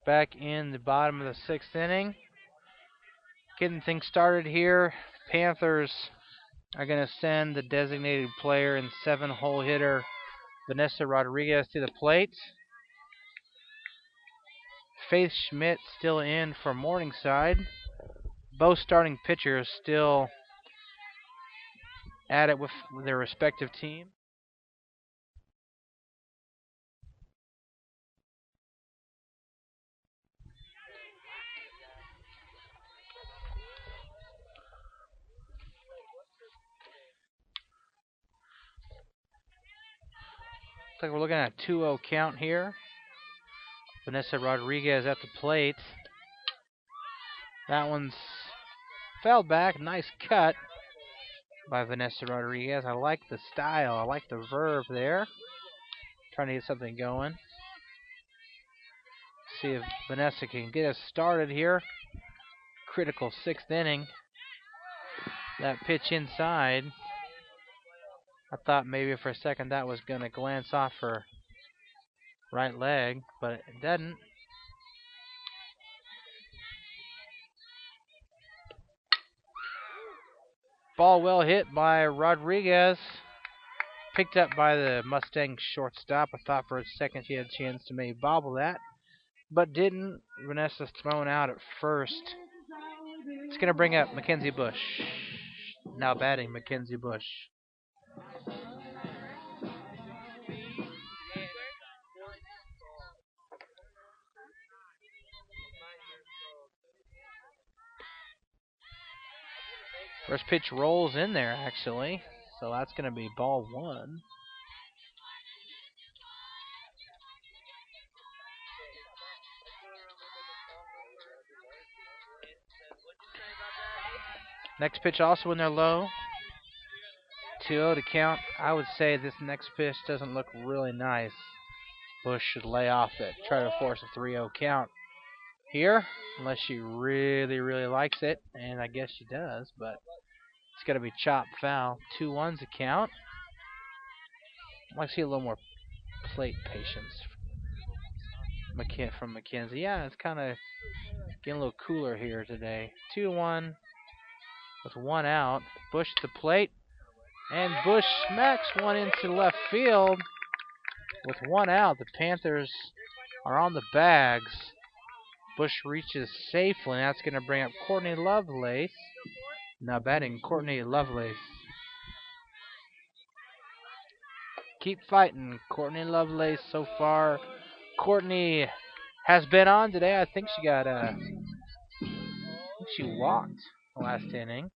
Back in the bottom of the 6th inning. Getting things started here. Panthers are going to send the designated player and 7-hole hitter Vanessa Rodriguez to the plate. Faith Schmidt still in for Morningside. Both starting pitchers still at it with their respective team. Looks like we're looking at a 2-0 count here. Vanessa Rodriguez at the plate. That one's fell back. Nice cut by Vanessa Rodriguez. I like the style. I like the verve there. Trying to get something going. See if Vanessa can get us started here. Critical 6th inning. That pitch inside. I thought maybe for a second that was going to glance off her right leg, but it didn't. Ball well hit by Rodriguez. Picked up by the Mustang shortstop. I thought for a second she had a chance to maybe bobble that, but didn't. Vanessa's thrown out at first. It's going to bring up Mackenzie Bush. Now batting Mackenzie Bush. First pitch rolls in there, actually. So that's going to be ball 1. Next pitch also in there low. 2-0 to count. I would say this next pitch doesn't look really nice. Bush should lay off it. Try to force a 3-0 count here, unless she really, really likes it. And I guess she does, but it's going to be chopped foul. 2-1's a count. I'd like to see a little more plate patience from Mackenzie. Yeah, it's kind of getting a little cooler here today. 2-1 with 1 out. Bush at the plate. And Bush smacks one into left field with 1 out. The Panthers are on the bags. Bush reaches safely, and that's going to bring up Courtney Lovelace. Now batting Courtney Lovelace. Keep fighting, Courtney Lovelace so far. Courtney has been on today. I think she walked the last inning.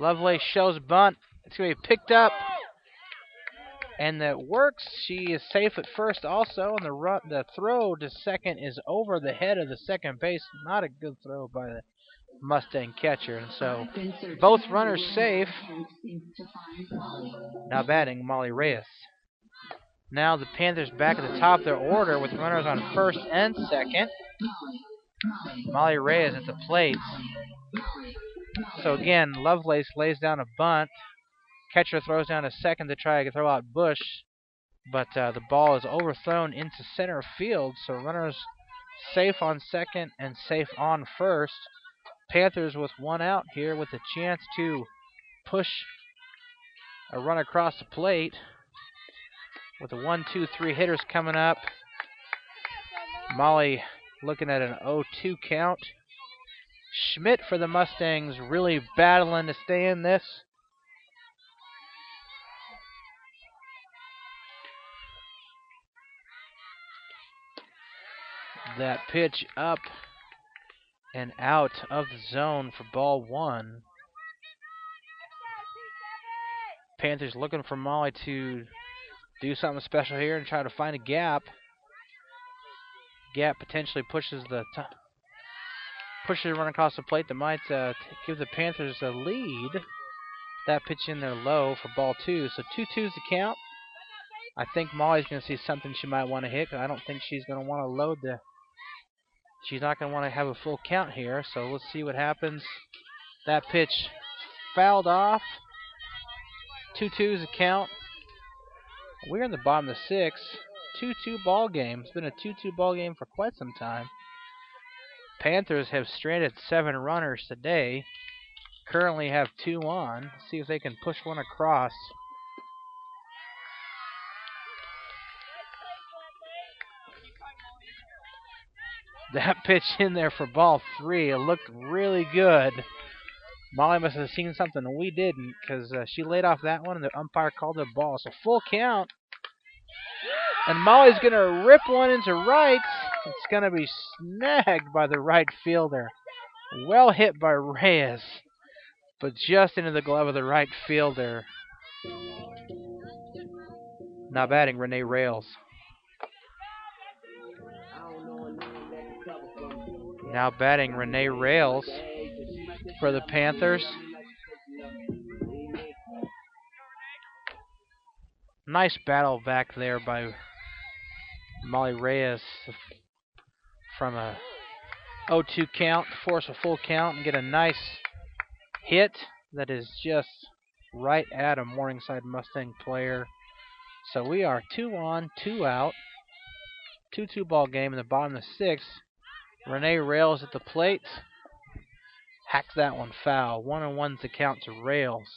Lovelace shows bunt. It's going to be picked up. And that works. She is safe at first also. And the throw to second is over the head of the second base. Not a good throw by the Mustang catcher. And so both runners safe. Now batting Molly Reyes. Now the Panthers back at the top of their order with runners on first and second. Molly Reyes at the plate. So again, Lovelace lays down a bunt. Catcher throws down a second to try to throw out Bush, but the ball is overthrown into center field, so runners safe on second and safe on first. Panthers with 1 out here with a chance to push a run across the plate with the 1-2-3 hitters coming up. Molly looking at an 0-2 count. Schmidt for the Mustangs really battling to stay in this. That pitch up and out of the zone for ball 1. Panthers looking for Molly to do something special here and try to find a gap. Gap potentially pushes the run across the plate that might give the Panthers a lead. That pitch in there low for ball 2. So 2-2's the count. I think Molly's going to see something she might want to hit. I don't think she's going to want to load the... She's not going to want to have a full count here. So let's see what happens. That pitch fouled off. 2-2's the count. We're in the bottom of the 6th. 2-2 ball game. It's been a 2-2 ball game for quite some time. Panthers have stranded 7 runners today. Currently have 2 on. See if they can push one across. That pitch in there for ball 3. It looked really good. Molly must have seen something we didn't, because she laid off that one and the umpire called it a ball. So full count. And Molly's going to rip one into right. It's going to be snagged by the right fielder. Well hit by Reyes, but just into the glove of the right fielder. Now batting Renee Rails. Now batting Renee Rails for the Panthers. Nice battle back there by Molly Reyes from a 0-2 count to force a full count and get a nice hit that is just right at a Morningside Mustang player. So we are 2 on, 2 out. 2-2 ball game in the bottom of the sixth. Renee Rails at the plate. Hacks that one foul. 1-1's the count to Rails.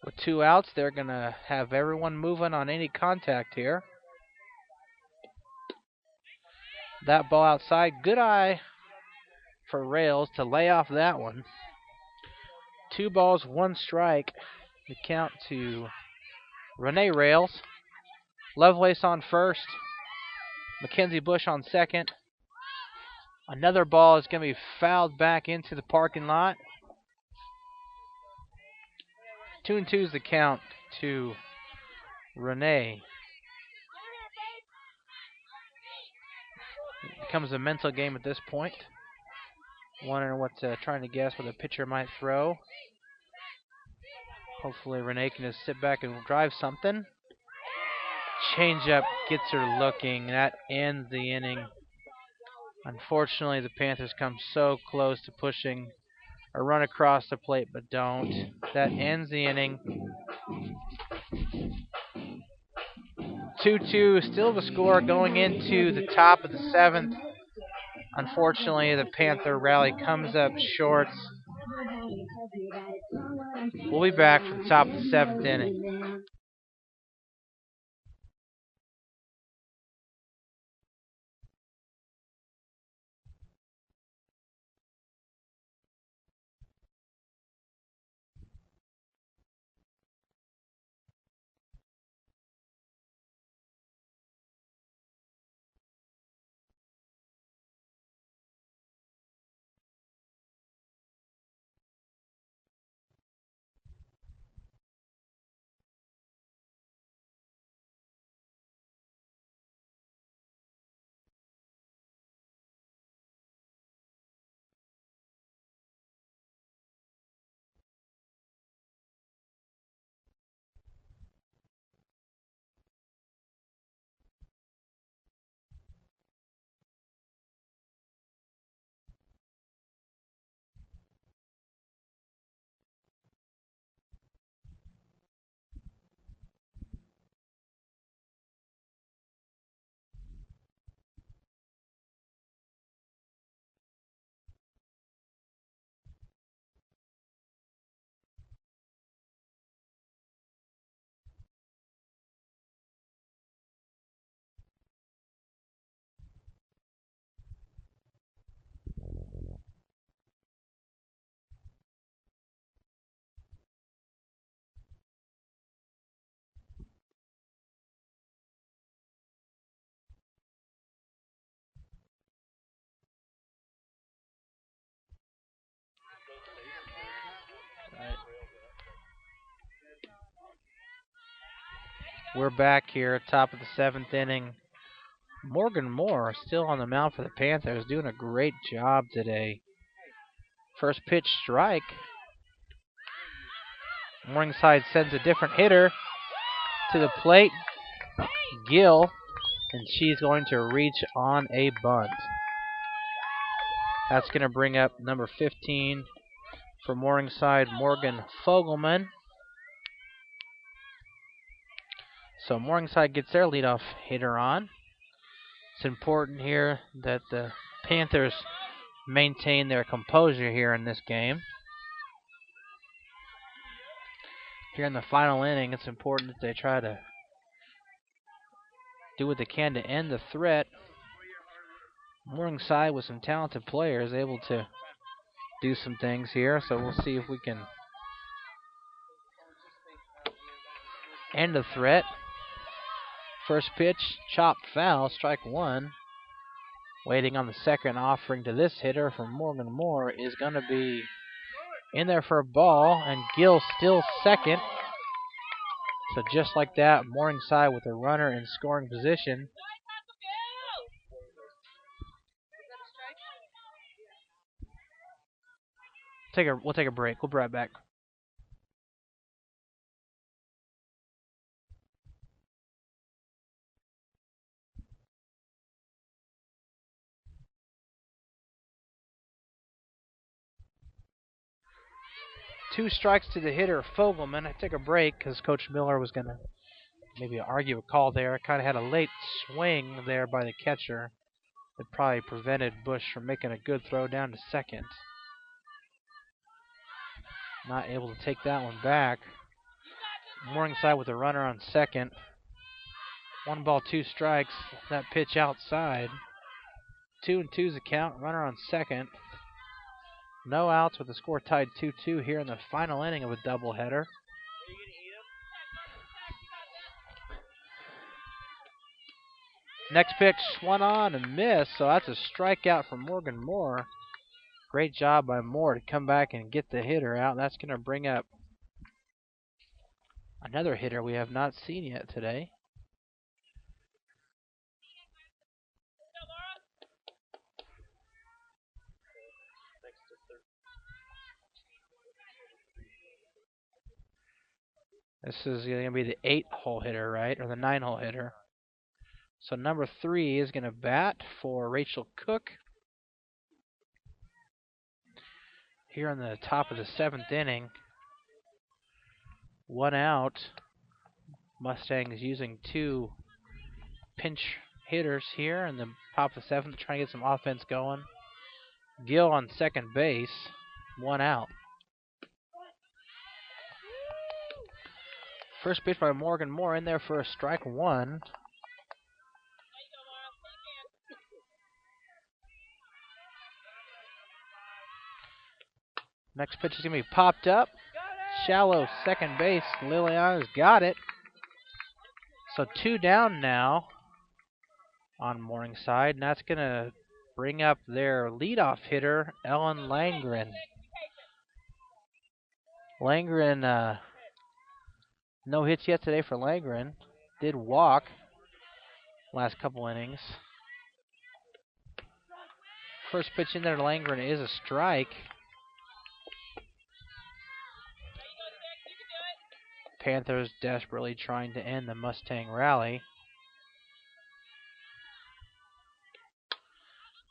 With 2 outs, they're going to have everyone moving on any contact here. That ball outside. Good eye for Rails to lay off that one. 2 balls, 1 strike. The count to Renee Rails. Lovelace on first. Mackenzie Bush on second. Another ball is going to be fouled back into the parking lot. 2-2 is the count to Renee. It becomes a mental game at this point. Wondering what, trying to guess what the pitcher might throw. Hopefully Renee can just sit back and drive something. Changeup gets her looking. That ends the inning. Unfortunately, the Panthers come so close to pushing a run across the plate, but don't. That ends the inning. 2-2, still the score going into the top of the seventh. Unfortunately, the Panther rally comes up short. We'll be back for the top of the seventh inning. We're back here at top of the seventh inning. Morgan Moore still on the mound for the Panthers, doing a great job today. First pitch strike. Morningside sends a different hitter to the plate, Gill, and she's going to reach on a bunt. That's going to bring up number 15 for Morningside, Morgan Fogelman. So Morningside gets their leadoff hitter on. It's important here that the Panthers maintain their composure here in this game. Here in the final inning, it's important that they try to do what they can to end the threat. Morningside with some talented players able to do some things here, so we'll see if we can end the threat. First pitch, chopped foul, strike one. Waiting on the second offering to this hitter from Morgan Moore is going to be in there for a ball, and Gill still second. So just like that, Morningside with a runner in scoring position. We'll take a break. We'll be right back. Two strikes to the hitter, Fogelman. I took a break because Coach Miller was going to maybe argue a call there. Kind of had a late swing there by the catcher that probably prevented Bush from making a good throw down to second. Not able to take that one back. Morningside with a runner on second. 1-2 strikes. That pitch outside. 2-2's the count. Runner on second. No outs with the score tied 2-2 here in the final inning of a doubleheader. Next pitch, swung on and missed, so that's a strikeout from Morgan Moore. Great job by Moore to come back and get the hitter out. That's going to bring up another hitter we have not seen yet today. This is going to be the 8-hole hitter, right? Or the 9-hole hitter. So number 3 is going to bat for Rachel Cook. Here in the top of the 7th inning. 1 out. Mustangs using 2 pinch hitters here in the top of the 7th, trying to get some offense going. Gill on second base. 1 out. First pitch by Morgan Moore in there for a strike 1. Next pitch is going to be popped up. Shallow second base. Liliana's got it. So 2 down now on Morningside, and that's going to bring up their leadoff hitter, Ellen Langren. Langren, no hits yet today for Langren. Did walk last couple innings. First pitch in there to Langren is a strike. Panthers desperately trying to end the Mustang rally.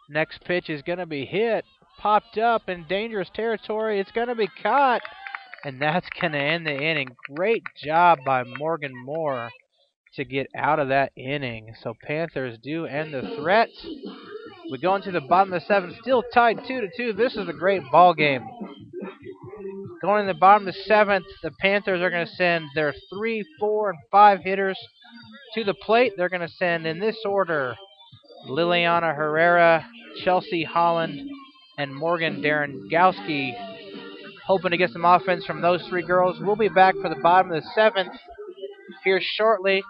Next pitch is going to be hit. Popped up in dangerous territory. It's going to be caught. And that's going to end the inning. Great job by Morgan Moore to get out of that inning. So Panthers do end the threat. We go into the bottom of the 7th. Still tied 2-2. This is a great ball game. Going in the bottom of the 7th, the Panthers are going to send their 3, 4, and 5 hitters to the plate. They're going to send, in this order, Liliana Herrera, Chelsea Holland, and Morgan Darengowski. Hoping to get some offense from those 3 girls. We'll be back for the bottom of the 7th here shortly.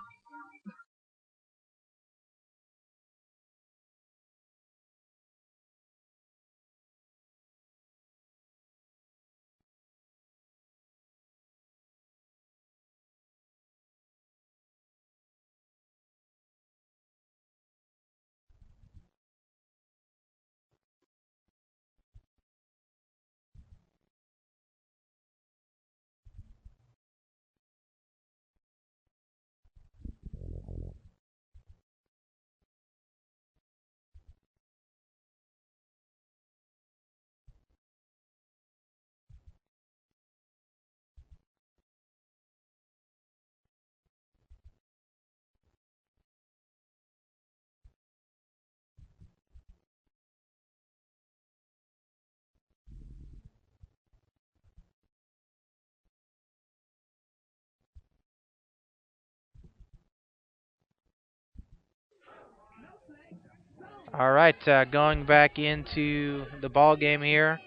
All right, going back into the ball game here.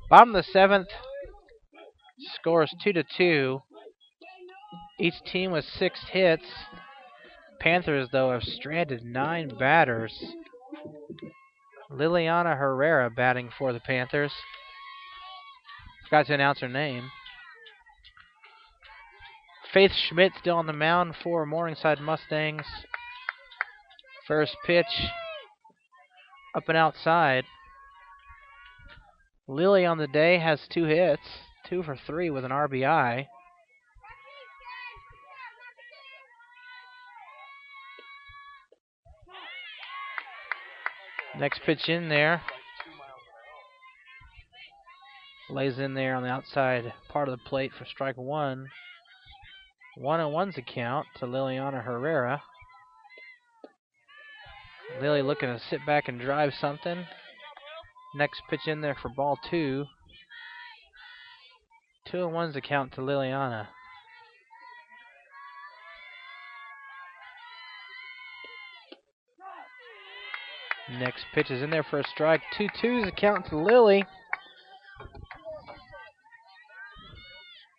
Bottom of the 7th, scores 2-2. Each team with 6 hits. Panthers, though, have stranded 9 batters. Liliana Herrera batting for the Panthers. Forgot to announce her name. Faith Schmidt still on the mound for Morningside Mustangs. First pitch up and outside. Lily on the day has 2 hits, 2 for 3 with an RBI. Next pitch in there. Lays in there on the outside part of the plate for strike 1. 1-1's the count to Liliana Herrera. Lily looking to sit back and drive something. Next pitch in there for ball 2. 2-1's the count to Liliana. Next pitch is in there for a strike. 2-2's the count to Lily.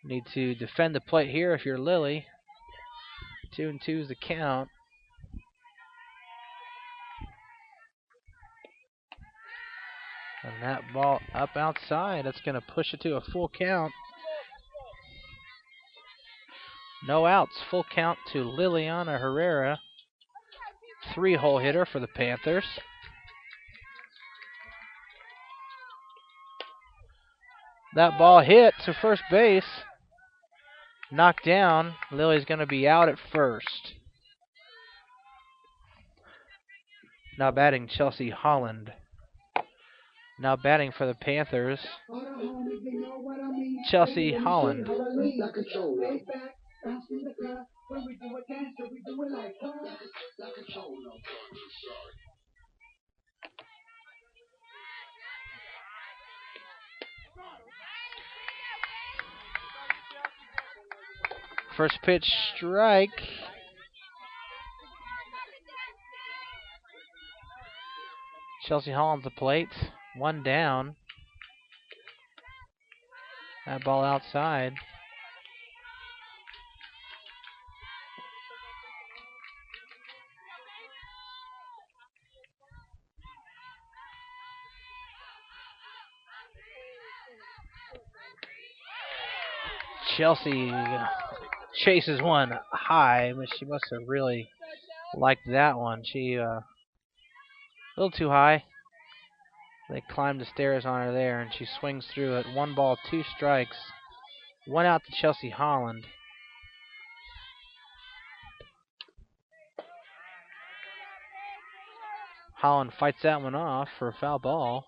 Need to defend the plate here if you're Lily. 2-2's the count. And that ball up outside. That's going to push it to a full count. No outs. Full count to Liliana Herrera. 3-hole hitter for the Panthers. That ball hit to first base. Knocked down. Lily's going to be out at first. Now batting Chelsea Holland. Now batting for the Panthers, Chelsea Holland. First pitch, strike. Chelsea Holland's the plate. 1 down. That ball outside. Chelsea chases one high, but she must have really liked that one. She a little too high. They climbed the stairs on her there, and she swings through it. 1 ball, 2 strikes. 1 out to Chelsea Holland. Holland fights that one off for a foul ball.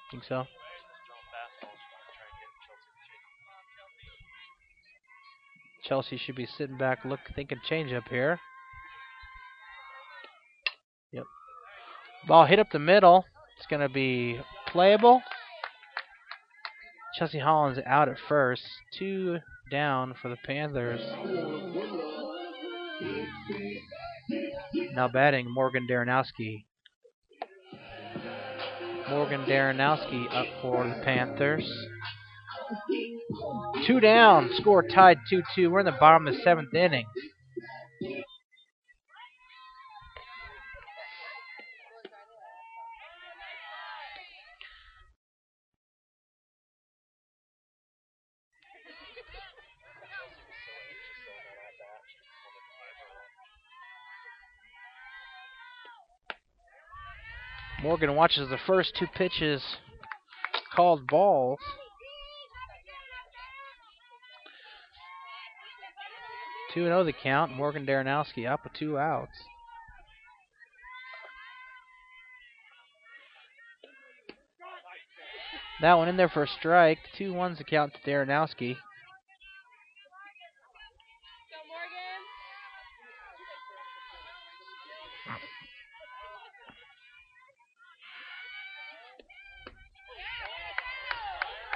Think so? Chelsea should be sitting back, thinking change up here. Yep. Ball hit up the middle. It's going to be playable. Chelsea Holland's out at first. 2 down for the Panthers. Now batting Morgan Daranowski. Morgan Daranowski up for the Panthers. 2 down. Score tied 2-2. We're in the bottom of the 7th inning. Morgan watches the first 2 pitches called balls. Two 2-0 the count. Morgan Daranowski up with 2 outs. That one in there for a strike. 2-1's the count to Daranowski.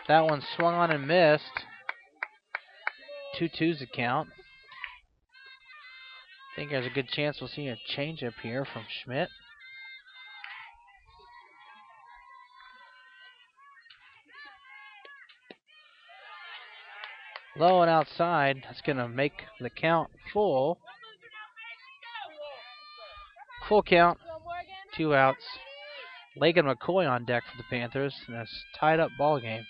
That one swung on and missed. 2-2's the count. I think there's a good chance we'll see a changeup here from Schmidt. Low and outside. That's going to make the count full. Full count. 2 outs. Lake and McCoy on deck for the Panthers in a tied up ball game.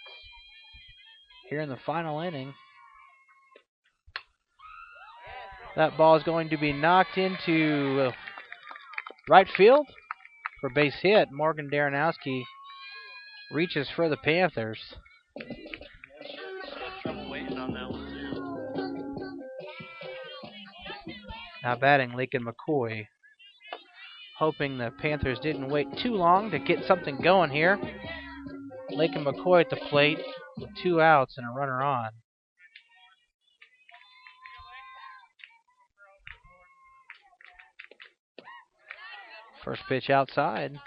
Here in the final inning. That ball is going to be knocked into Right field for base hit. Morgan Daranowski reaches for the Panthers. Trouble waiting on that one too. Now batting Lakin McCoy. Hoping the Panthers didn't wait too long to get something going here. Lakin McCoy at the plate with 2 outs and a runner on. First pitch outside.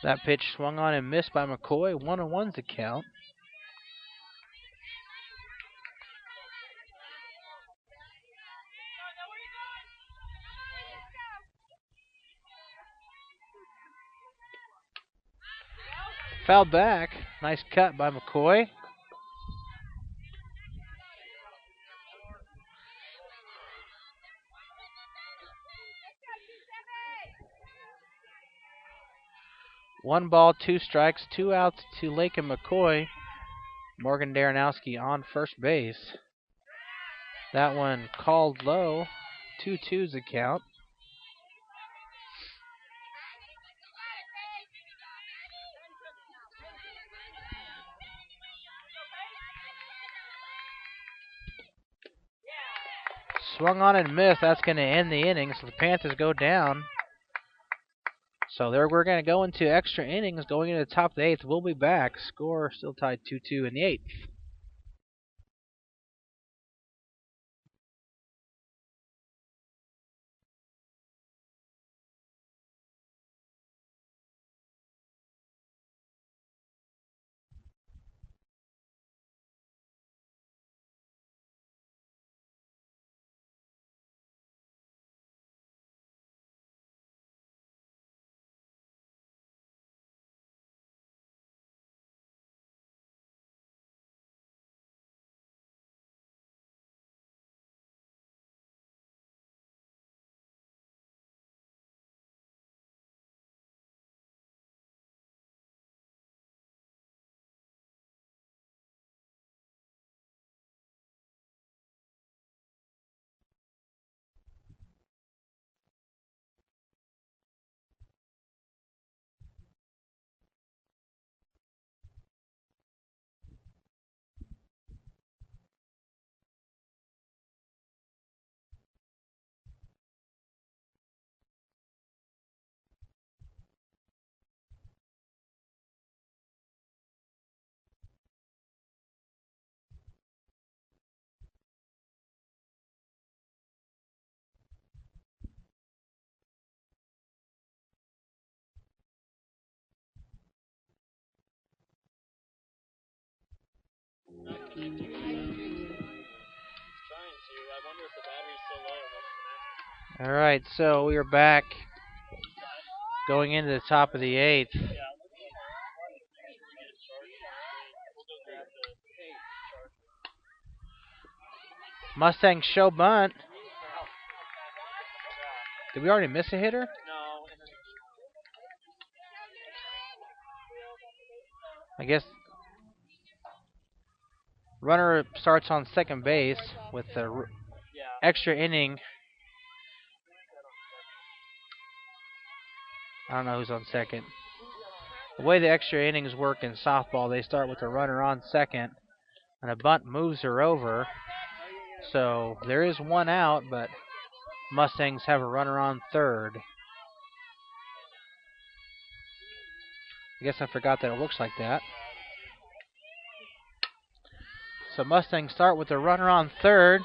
That pitch swung on and missed by McCoy. 1-1's the count. Fouled back. Nice cut by McCoy. One ball, 2 strikes, 2 outs to Lakin McCoy. Morgan Daranowski on first base. That one called low. 2-2's the count. Swung on and missed. That's going to end the inning. So the Panthers go down. So we're going to go into extra innings going into the top of the 8th. We'll be back. Score still tied 2-2 in the 8th. All right, so we are back going into the top of the 8th. Mustangs show bunt. Did we already miss a hitter? No. I guess runner starts on second base with the extra inning. I don't know who's on second. The way the extra innings work in softball, they start with a runner on second, and a bunt moves her over. So there is 1 out, but Mustangs have a runner on third. I guess I forgot that it looks like that. So Mustangs start with a runner on third.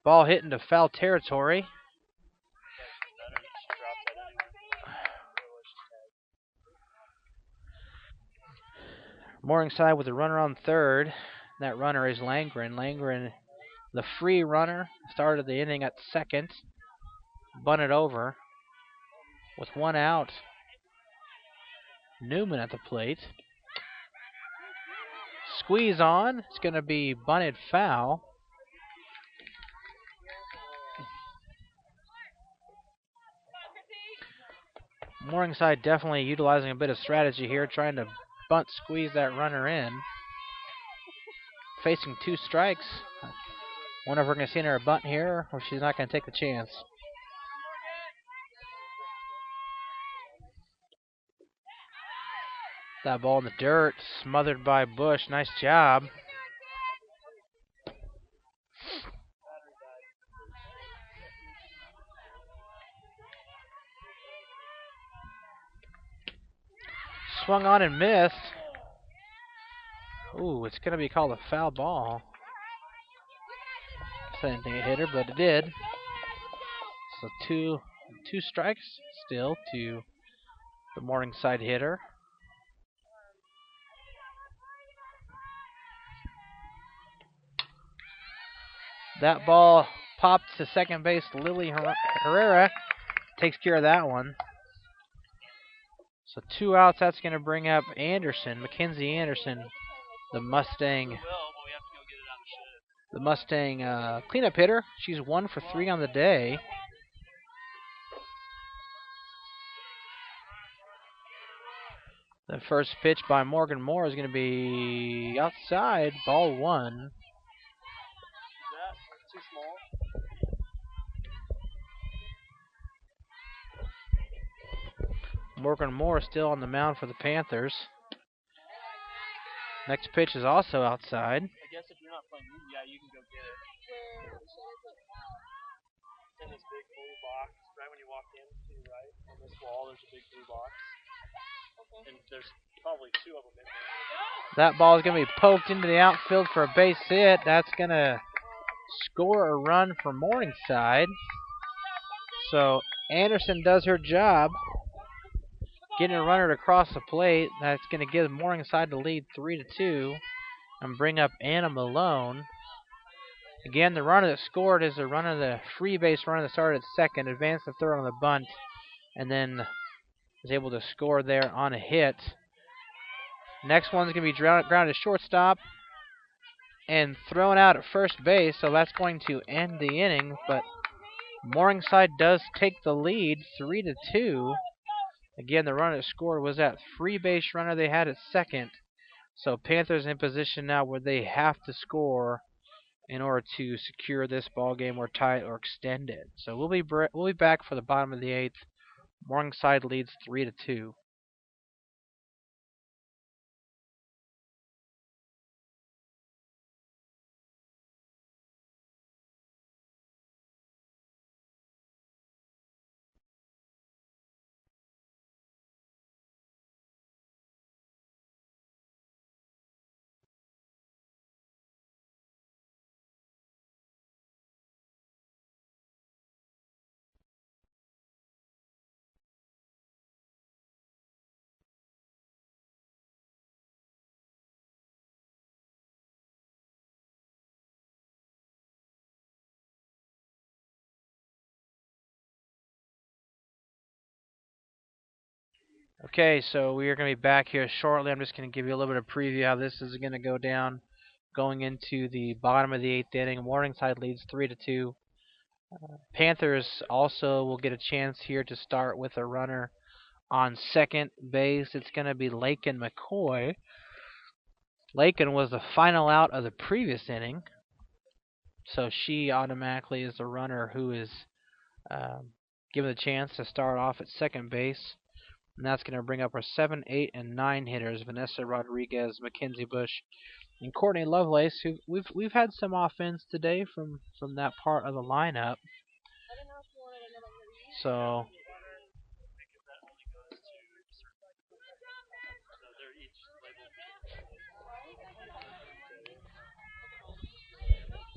Ball hit into foul territory. Morningside with a runner on third. That runner is Langren. Langren, the free runner, started the inning at second. Bunted over with 1 out. Newman at the plate. Squeeze on. It's going to be bunted foul. Morningside definitely utilizing a bit of strategy here, trying to bunt squeeze that runner in. Facing 2 strikes. Wonder if we're going to see her a bunt here, or she's not going to take the chance. That ball in the dirt, smothered by Bush. Nice job. Swung on and missed. Ooh, it's going to be called a foul ball. I didn't think it hit her, but it did. So two strikes still to the Morningside hitter. That ball popped to second base. Lily Herrera takes care of that one. So 2 outs. That's going to bring up Anderson, Mackenzie Anderson, the Mustang. The Mustang cleanup hitter. She's 1 for 3 on the day. The first pitch by Morgan Moore is going to be outside, ball 1. Too small. Morgan Moore still on the mound for the Panthers. Next pitch is also outside. I guess if you're not playing, yeah, you can go get it. It's in this big blue box, right when you walk in to your right on this wall. There's a big blue box, and there's probably 2 of them in there. That ball is going to be poked into the outfield for a base hit. That's going to score a run for Morningside. So Anderson does her job, getting a runner to cross the plate. That's going to give Morningside the lead 3-2 and bring up Anna Malone. Again, the runner that scored is the free base runner that started at second, advanced to third on the bunt, and then was able to score there on a hit. Next one's going to be grounded to shortstop and thrown out at first base, so that's going to end the inning. But Morningside does take the lead 3-2. Again, the runner that scored was that free base runner they had at second. So Panthers in position now where they have to score in order to secure this ball game or tie it or extend it. So we'll be back for the bottom of the 8th. Morningside leads 3-2. Okay, so we are going to be back here shortly. I'm just going to give you a little bit of preview how this is going to go down going into the bottom of the 8th inning. Morningside leads 3-2. Panthers also will get a chance here to start with a runner on second base. It's going to be Lakin McCoy. Lakin was the final out of the previous inning, so she automatically is the runner who is given the chance to start off at second base. And that's going to bring up our 7, 8, and 9 hitters: Vanessa Rodriguez, Mackenzie Bush, and Courtney Lovelace. Who we've had some offense today from that part of the lineup. So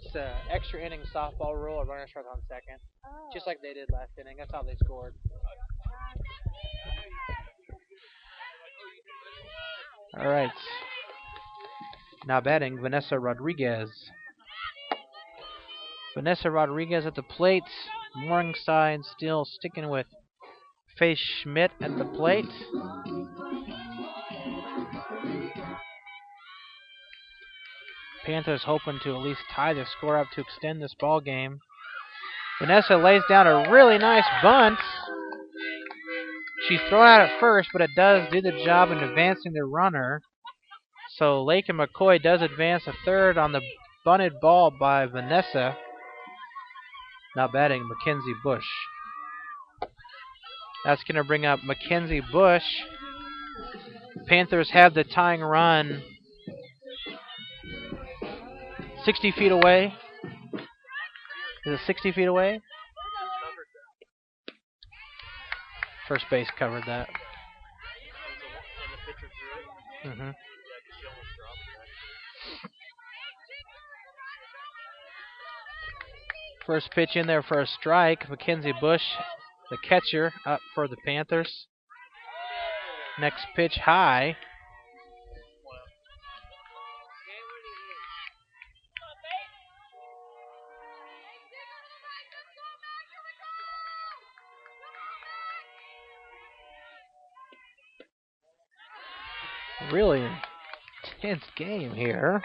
it's an extra inning softball rule. A runner starts on second, just like they did last inning. That's how they scored. All right. Now batting, Vanessa Rodriguez. Vanessa Rodriguez at the plate. Morningside still sticking with Faye Schmidt at the plate. Panthers hoping to at least tie the score up to extend this ball game. Vanessa lays down a really nice bunt. She's thrown out at first, but it does do the job in advancing the runner. So Lake and McCoy does advance a third on the bunted ball by Vanessa. Now batting Mackenzie Bush. That's going to bring up Mackenzie Bush. Panthers have the tying run 60 feet away. Is it 60 feet away? First base covered that. Mm-hmm. First pitch in there for a strike. Mackenzie Bush, the catcher, up for the Panthers. Next pitch high. Really intense game here.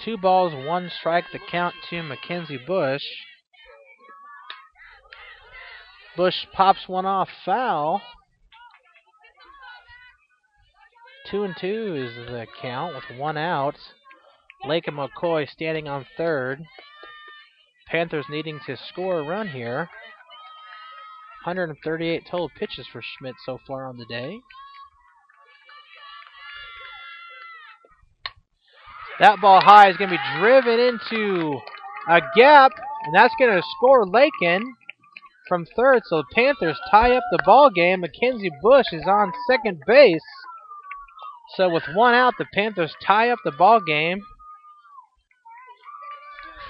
Two balls, one strike, the count to Mackenzie Bush. Bush pops one off foul. 2-2 is the count with one out. Lake and McCoy standing on third. Panthers needing to score a run here. 138 total pitches for Schmidt so far on the day. That ball high is going to be driven into a gap, and that's going to score Lakin from third. So the Panthers tie up the ball game. Mackenzie Bush is on second base. So with one out, the Panthers tie up the ball game.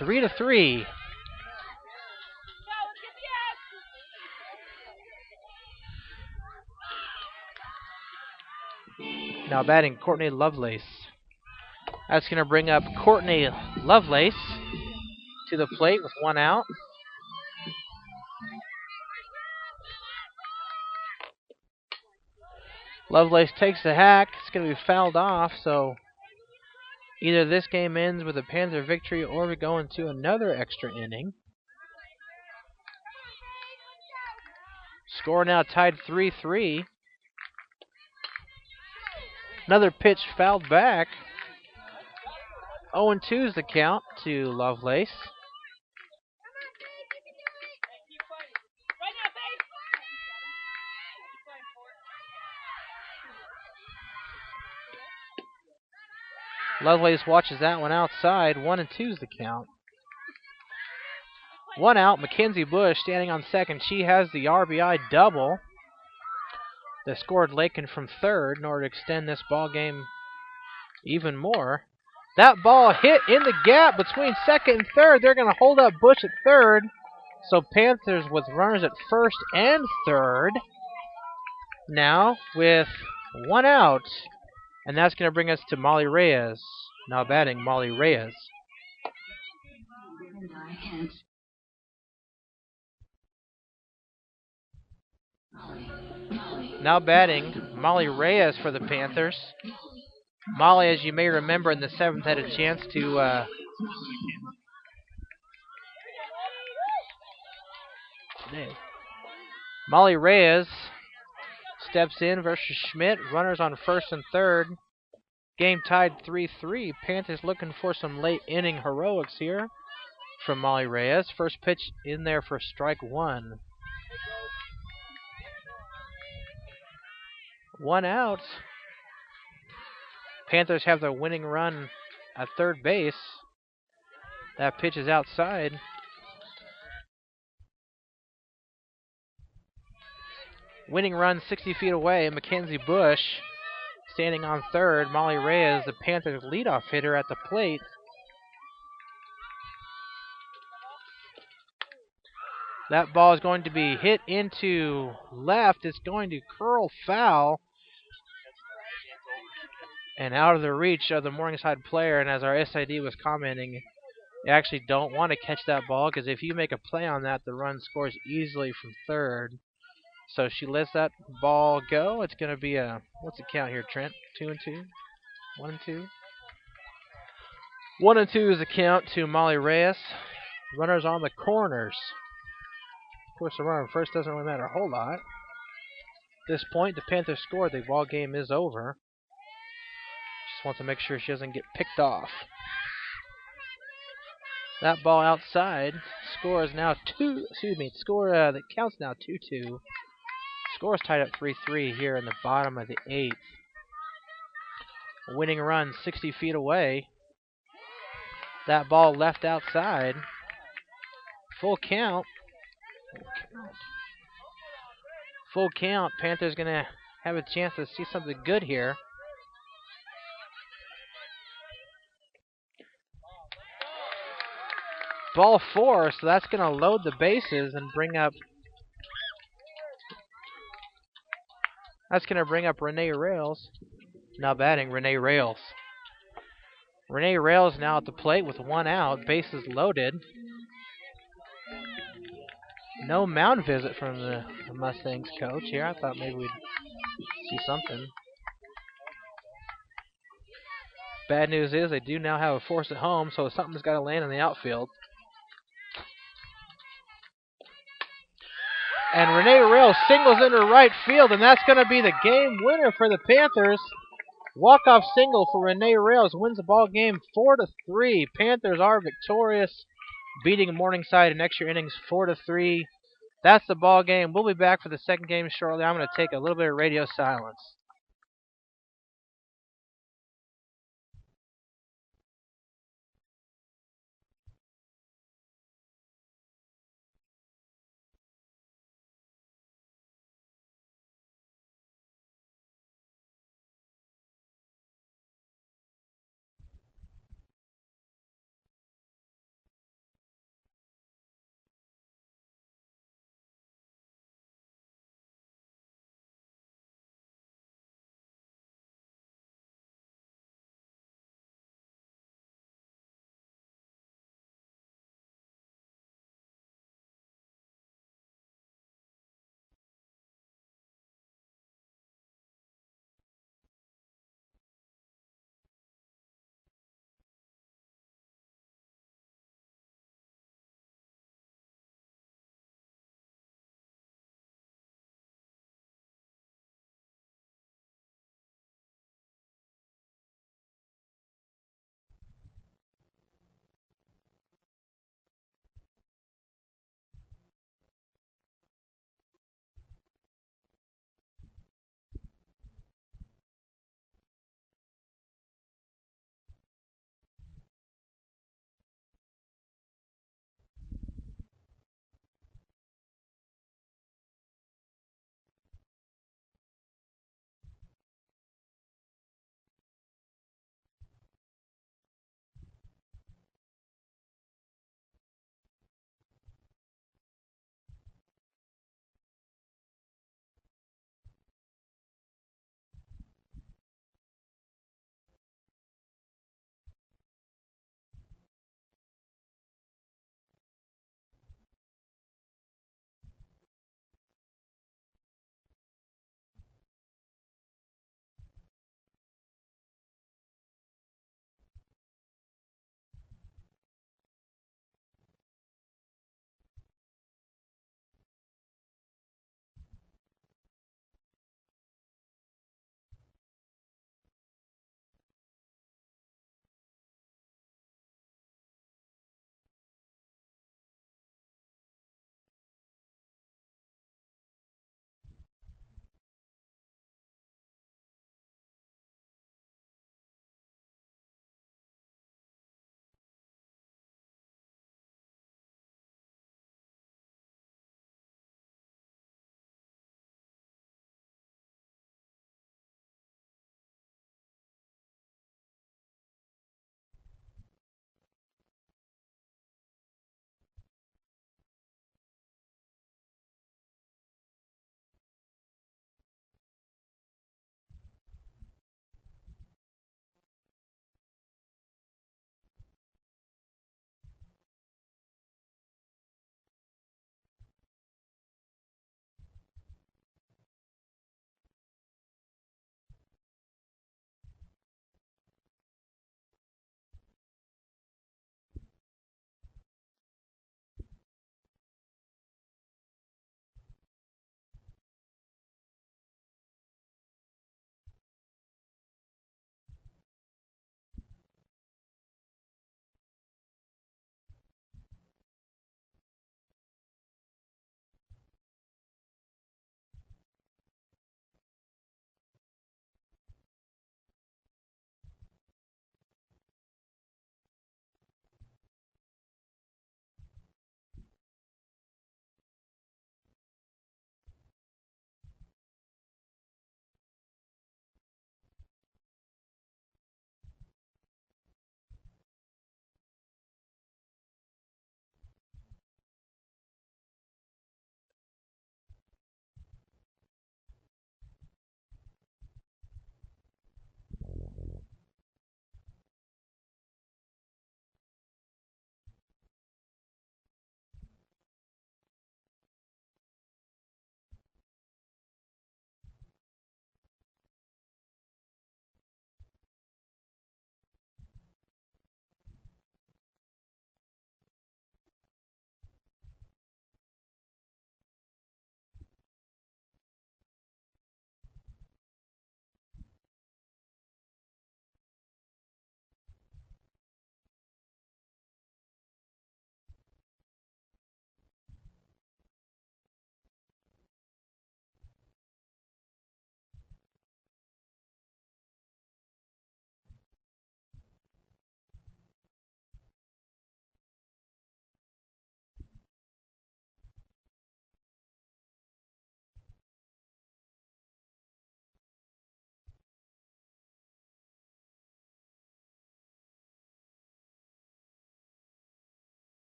3-3. Now batting Courtney Lovelace. That's going to bring up Courtney Lovelace to the plate with one out. Lovelace takes the hack. It's going to be fouled off, so either this game ends with a Panther victory or we go into another extra inning. Score now tied 3-3. Another pitch fouled back. 0-2 is the count to Lovelace. Lovelace watches that one outside. 1-2 is the count. One out. Mackenzie Bush standing on second. She has the RBI double that scored Lakin from third in order to extend this ball game even more. That ball hit in the gap between second and third. They're going to hold up Bush at third. So Panthers with runners at first and third. Now with one out. And that's going to bring us to Molly Reyes. Now batting Molly Reyes. Now batting Molly Reyes for the Panthers. Molly, as you may remember, in the seventh had a chance to Molly Reyes steps in versus Schmidt. Runners on first and third. Game tied 3-3. Panthers looking for some late inning heroics here from Molly Reyes. First pitch in there for strike one. One out. Panthers have their winning run at third base. That pitch is outside. Winning run 60 feet away. Mackenzie Bush standing on third. Molly Reyes, the Panthers' leadoff hitter, at the plate. That ball is going to be hit into left. It's going to curl foul and out of the reach of the Morningside player. And as our SID was commenting, you actually don't want to catch that ball because if you make a play on that, the run scores easily from third. So she lets that ball go. It's going to be a, what's the count here, Trent? 2-2? 1-2? 1-2 is the count to Molly Reyes. Runners on the corners. Of course, the runner on first doesn't really matter a whole lot. At this point, the Panthers score. The ball game is over. Just wants to make sure she doesn't get picked off. That ball outside. Score is now that counts now 2-2. Score is tied up 3-3 here in the bottom of the 8th. Winning run 60 feet away. That ball left outside. Full count. Full count. Panthers going to have a chance to see something good here. Ball 4, so that's going to load the bases and bring up. That's going to bring up Renee Rails. Now batting Renee Rails. Renee Rails now at the plate with 1 out, bases loaded. No mound visit from the Mustangs coach here. I thought maybe we'd see something. Bad news is they do now have a force at home, so something's got to land in the outfield. And Renee Rails singles into right field, and that's going to be the game winner for the Panthers. Walk-off single for Renee Rails wins the ball game 4-3. Panthers are victorious, beating Morningside in extra innings 4-3. That's the ball game. We'll be back for the second game shortly. I'm going to take a little bit of radio silence.